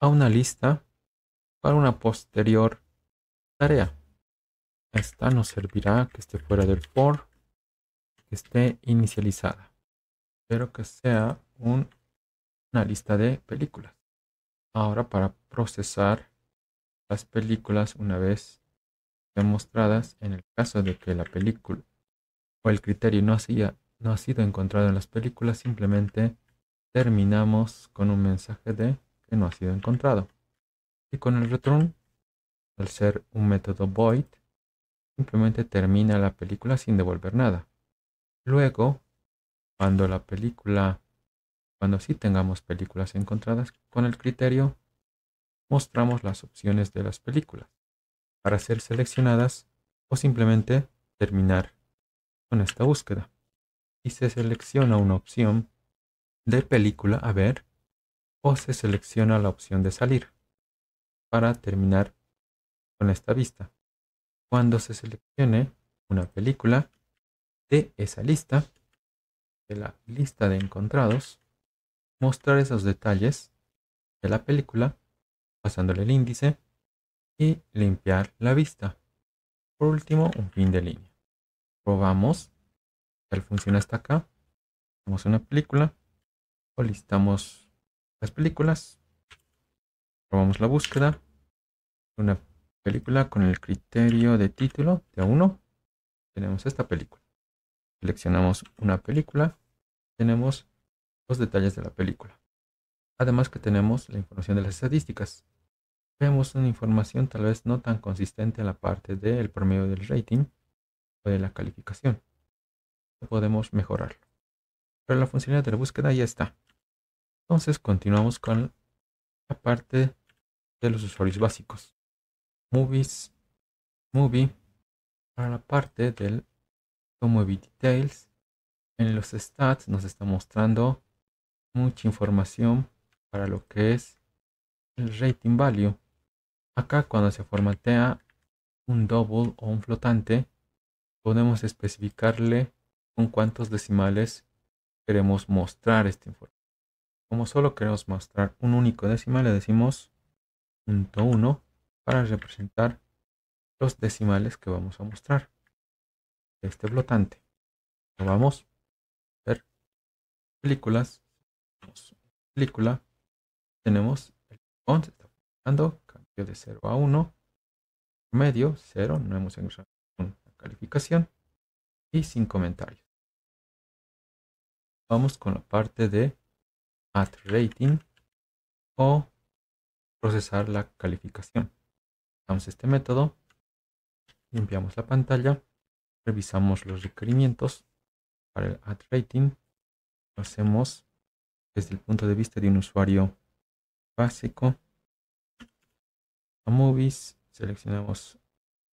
Speaker 1: a una lista para una posterior tarea. Esta nos servirá que esté fuera del for, que esté inicializada, pero que sea una lista de películas. Ahora, para procesar las películas una vez demostradas, en el caso de que la película o el criterio no ha sido encontrado en las películas, simplemente terminamos con un mensaje de que no ha sido encontrado. Y con el return, al ser un método void, simplemente termina la película sin devolver nada. Luego, cuando sí tengamos películas encontradas con el criterio, mostramos las opciones de las películas para ser seleccionadas o simplemente terminar con esta búsqueda. Y se selecciona una opción de película a ver o se selecciona la opción de salir para terminar con esta vista. Cuando se seleccione una película de esa lista, de la lista de encontrados, mostrar esos detalles de la película pasándole el índice y limpiar la vista. Por último, un fin de línea. Probamos que tal funciona hasta acá. Vamos a una película o listamos las películas. Probamos la búsqueda. Una película con el criterio de título de A1. Tenemos esta película. Seleccionamos una película. Tenemos los detalles de la película. Además que tenemos la información de las estadísticas. Vemos una información tal vez no tan consistente en la parte del promedio del rating o de la calificación. Podemos mejorarlo. Pero la funcionalidad de la búsqueda ya está. Entonces continuamos con la parte de los usuarios básicos. Movies, Movie, para la parte del Movie Details. En los stats nos está mostrando mucha información para lo que es el rating value. Acá cuando se formatea un double o un flotante, podemos especificarle con cuántos decimales queremos mostrar esta información. Como solo queremos mostrar un único decimal, le decimos .1 para representar los decimales que vamos a mostrar de este flotante. Vamos a ver películas. Película. Tenemos el font, se está funcionando, cambio de 0 a 1, medio 0, no hemos encontrado una calificación y sin comentarios. Vamos con la parte de Add Rating o procesar la calificación. Damos este método, limpiamos la pantalla, revisamos los requerimientos para el Add Rating, lo hacemos desde el punto de vista de un usuario básico. A Movies, seleccionamos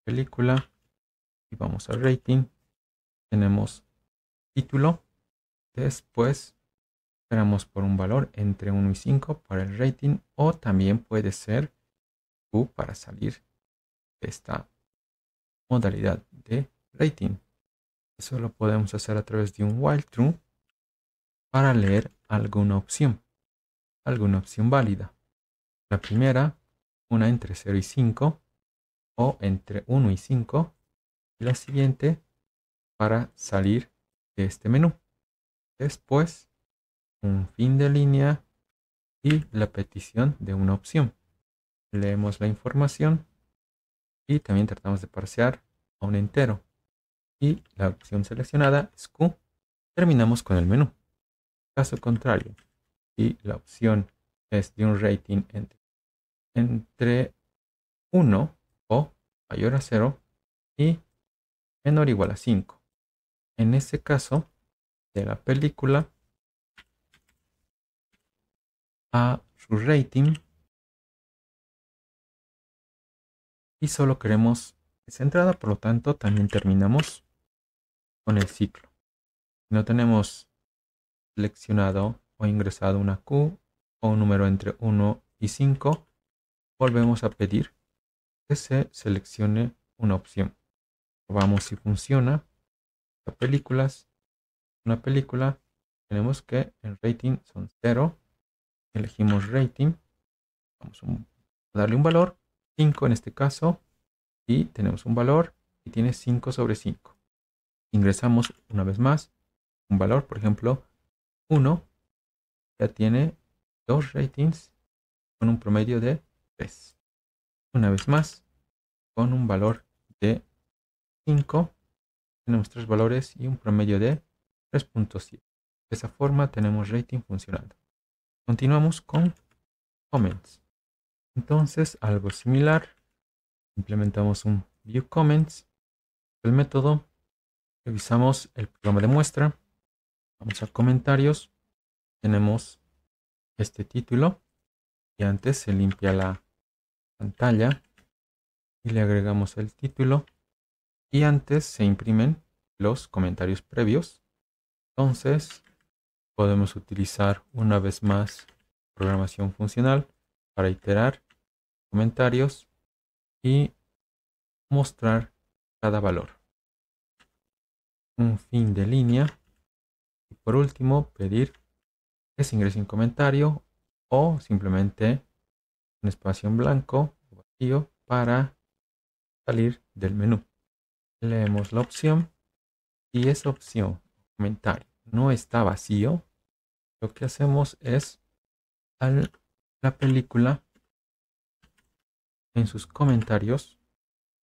Speaker 1: película y vamos a Rating. Tenemos título, después esperamos por un valor entre 1 y 5 para el rating o también puede ser Q para salir de esta modalidad de rating. Eso lo podemos hacer a través de un while true para leer alguna opción válida. La primera, una entre 0 y 5 o entre 1 y 5 y la siguiente para salir de este menú. Después, un fin de línea y la petición de una opción. Leemos la información y también tratamos de parsear a un entero. Y la opción seleccionada es Q. Terminamos con el menú. Caso contrario, si la opción es de un rating entre 1 o mayor a 0 y menor o igual a 5. En este caso, de la película a su rating y solo queremos esa entrada, por lo tanto también terminamos con el ciclo. Si no tenemos seleccionado o ingresado una Q o un número entre 1 y 5, volvemos a pedir que se seleccione una opción. Probamos si funciona. Películas, una película, tenemos que el rating son 0. Elegimos rating, vamos a darle un valor, 5 en este caso, y tenemos un valor y tiene 5 sobre 5. Ingresamos una vez más un valor, por ejemplo, 1, ya tiene 2 ratings con un promedio de 3. Una vez más, con un valor de 5, tenemos 3 valores y un promedio de 3.7. De esa forma tenemos rating funcionando. Continuamos con comments. Entonces, algo similar. Implementamos un view comments. El método. Revisamos el programa de muestra. Vamos a comentarios. Tenemos este título. Y antes se limpia la pantalla. Y le agregamos el título. Y antes se imprimen los comentarios previos. Entonces, podemos utilizar una vez más programación funcional para iterar comentarios y mostrar cada valor. Un fin de línea y por último pedir es ingresar un comentario o simplemente un espacio en blanco o vacío para salir del menú. Leemos la opción y esa opción, comentario, no está vacío. Lo que hacemos es a la película en sus comentarios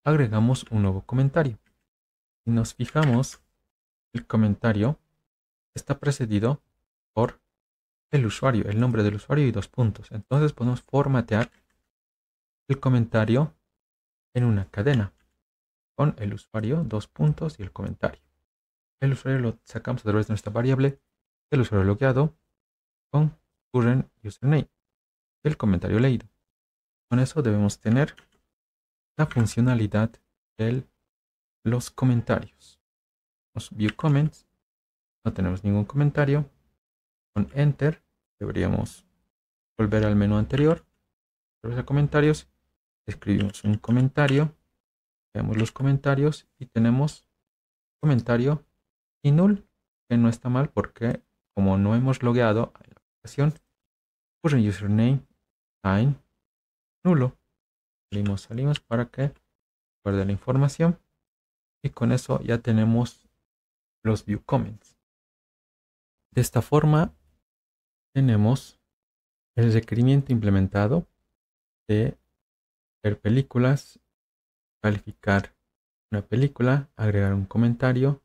Speaker 1: agregamos un nuevo comentario. Si nos fijamos, el comentario está precedido por el usuario, el nombre del usuario y 2 puntos. Entonces podemos formatear el comentario en una cadena con el usuario, 2 puntos y el comentario. El usuario lo sacamos a través de nuestra variable, el usuario logueado con current username, el comentario leído. Con eso debemos tener la funcionalidad de los comentarios. View comments, no tenemos ningún comentario. Con enter deberíamos volver al menú anterior, a comentarios, escribimos un comentario, veamos los comentarios y tenemos comentario y null, que no está mal porque como no hemos logueado a la aplicación, puse username time nulo. Salimos para que guarde la información y con eso ya tenemos los view comments. De esta forma tenemos el requerimiento implementado de ver películas, calificar una película, agregar un comentario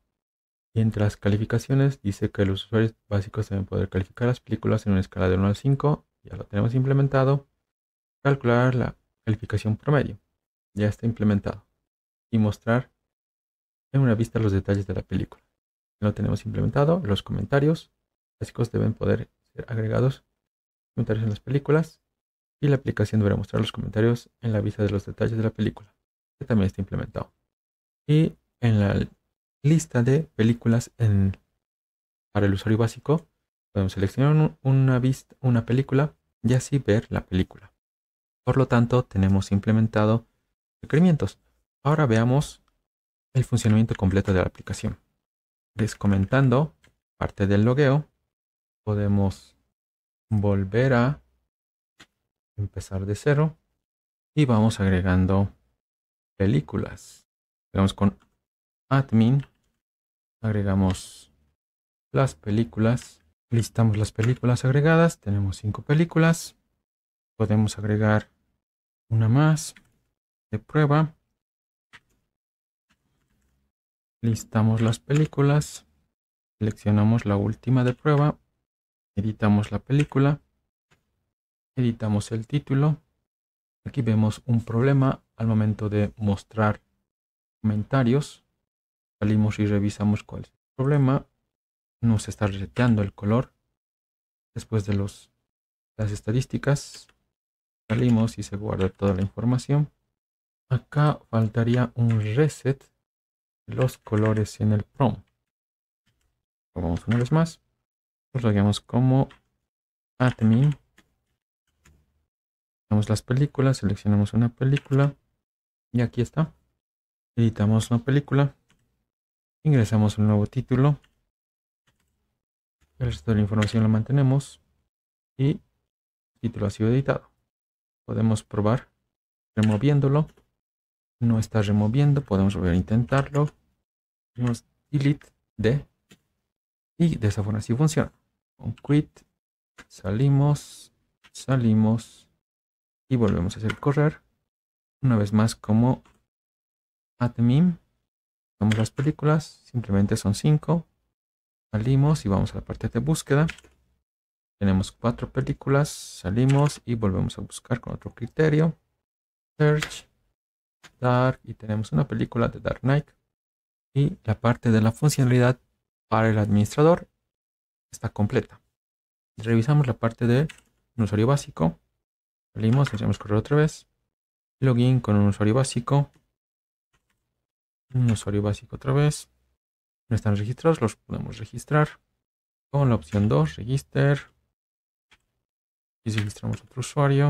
Speaker 1: y entre las calificaciones dice que los usuarios básicos deben poder calificar las películas en una escala de 1 al 5, ya lo tenemos implementado, calcular la calificación promedio, ya está implementado y mostrar en una vista los detalles de la película. Lo tenemos implementado, los comentarios básicos deben poder ser agregados, comentarios en las películas y la aplicación deberá mostrar los comentarios en la vista de los detalles de la película, que también está implementado. Y en la lista de películas para el usuario básico, podemos seleccionar una película y así ver la película. Por lo tanto, tenemos implementado requerimientos. Ahora veamos el funcionamiento completo de la aplicación. Descomentando parte del logueo, podemos volver a empezar de cero y vamos agregando películas. Vamos con admin, agregamos las películas, listamos las películas agregadas, tenemos 5 películas, podemos agregar una más de prueba, listamos las películas, seleccionamos la última de prueba, editamos la película, editamos el título. Aquí vemos un problema al momento de mostrar comentarios. Salimos y revisamos cuál es el problema. Nos está reseteando el color. Después de las estadísticas, salimos y se guarda toda la información. Acá faltaría un reset de los colores en el prompt. Probamos una vez más. Nos logueamos como admin. Vamos las películas, seleccionamos una película y aquí está. Editamos una película, ingresamos un nuevo título, el resto de la información la mantenemos y el título ha sido editado. Podemos probar removiéndolo, no está removiendo, podemos volver a intentarlo, hacemos delete D y de esa forma así funciona. Con quit salimos y volvemos a hacer correr una vez más como admin. Vamos las películas, simplemente son 5. Salimos y vamos a la parte de búsqueda. Tenemos 4 películas, salimos y volvemos a buscar con otro criterio. Search, Dark y tenemos una película de Dark Knight. Y la parte de la funcionalidad para el administrador está completa. Revisamos la parte de un usuario básico. Salimos, hacemos correr otra vez. Login con un usuario básico. Un usuario básico otra vez. No están registrados, los podemos registrar. Con la opción 2, register. Y registramos otro usuario.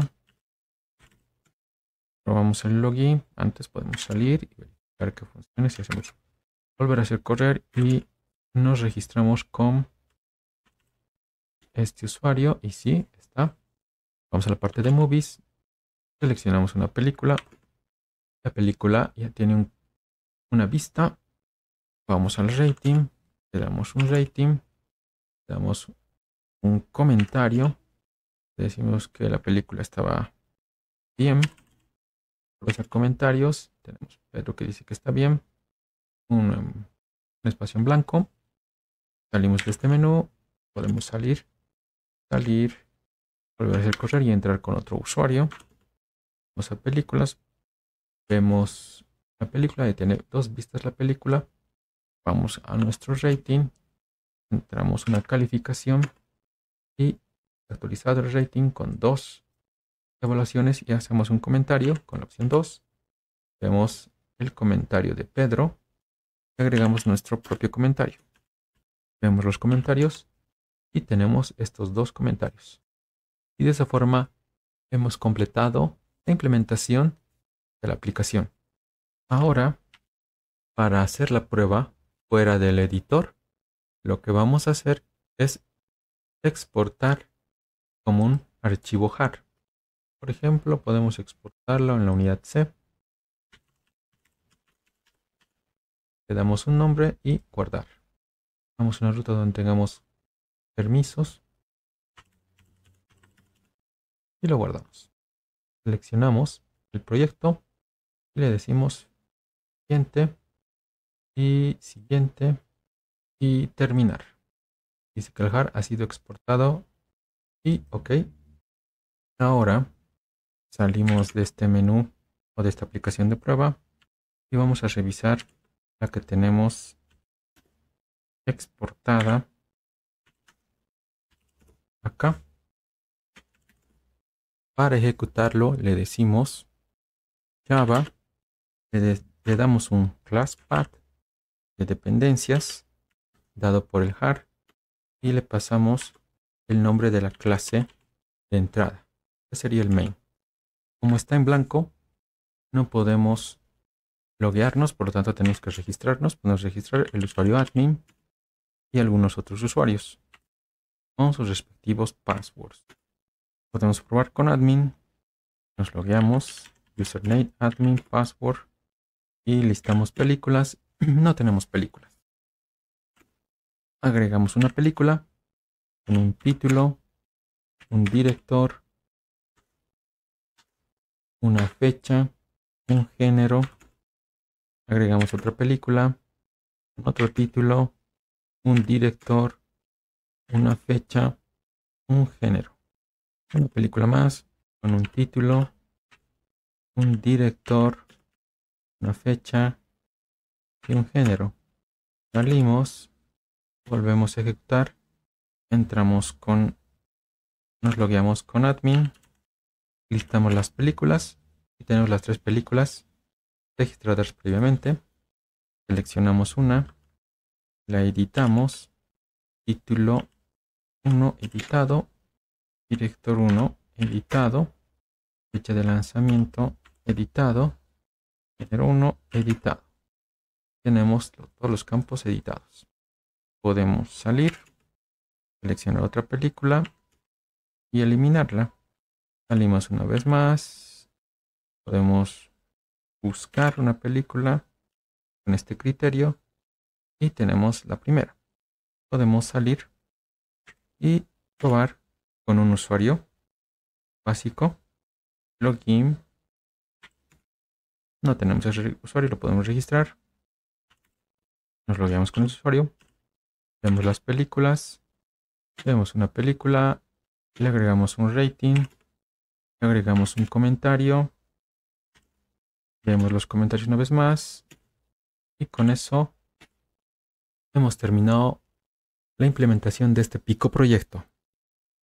Speaker 1: Probamos el login. Antes podemos salir y verificar que funcione. Si hacemos volver a hacer correr y nos registramos con este usuario y sí, está. Vamos a la parte de Movies. Seleccionamos una película. La película ya tiene una vista. Vamos al rating. Le damos un rating. Le damos un comentario. Le decimos que la película estaba bien. Vamos a comentarios. Tenemos Pedro que dice que está bien. Un espacio en blanco. Salimos de este menú. Podemos salir. Volver a hacer correr y entrar con otro usuario. Vamos a películas. Vemos la película. Ya tiene 2 vistas la película. Vamos a nuestro rating. Entramos una calificación. Y actualizado el rating con 2 evaluaciones. Y hacemos un comentario con la opción 2. Vemos el comentario de Pedro. Y agregamos nuestro propio comentario. Vemos los comentarios. Y tenemos estos 2 comentarios. Y de esa forma hemos completado la implementación de la aplicación. Ahora, para hacer la prueba fuera del editor, lo que vamos a hacer es exportar como un archivo jar. Por ejemplo, podemos exportarlo en la unidad C. Le damos un nombre y guardar. Vamos a una ruta donde tengamos permisos. Y lo guardamos. Seleccionamos el proyecto y le decimos siguiente y terminar. Dice que el jar ha sido exportado y OK. Ahora salimos de este menú o de esta aplicación de prueba y vamos a revisar la que tenemos exportada acá. Para ejecutarlo le decimos Java, le damos un class path de dependencias dado por el jar y le pasamos el nombre de la clase de entrada. Este sería el main. Como está en blanco, no podemos loguearnos, por lo tanto tenemos que registrarnos. Podemos registrar el usuario admin y algunos otros usuarios con sus respectivos passwords. Podemos probar con admin. Nos logueamos. Username, admin, password. Y listamos películas. No tenemos películas. Agregamos una película con un título, un director, una fecha, un género. Agregamos otra película, otro título, un director, una fecha, un género. Una película más con un título, un director, una fecha y un género. Salimos, volvemos a ejecutar, nos logueamos con admin, listamos las películas y tenemos las 3 películas registradas previamente. Seleccionamos una, la editamos, título 1 editado, director 1 editado, fecha de lanzamiento editado, género 1 editado. Tenemos todos los campos editados. Podemos salir, seleccionar otra película y eliminarla. Salimos una vez más. Podemos buscar una película con este criterio y tenemos la primera. Podemos salir y probar con un usuario básico. Login. No tenemos ese usuario, lo podemos registrar. Nos logueamos con el usuario. Vemos las películas. Vemos una película. Le agregamos un rating. Le agregamos un comentario. Vemos los comentarios una vez más. Y con eso hemos terminado la implementación de este Pico proyecto.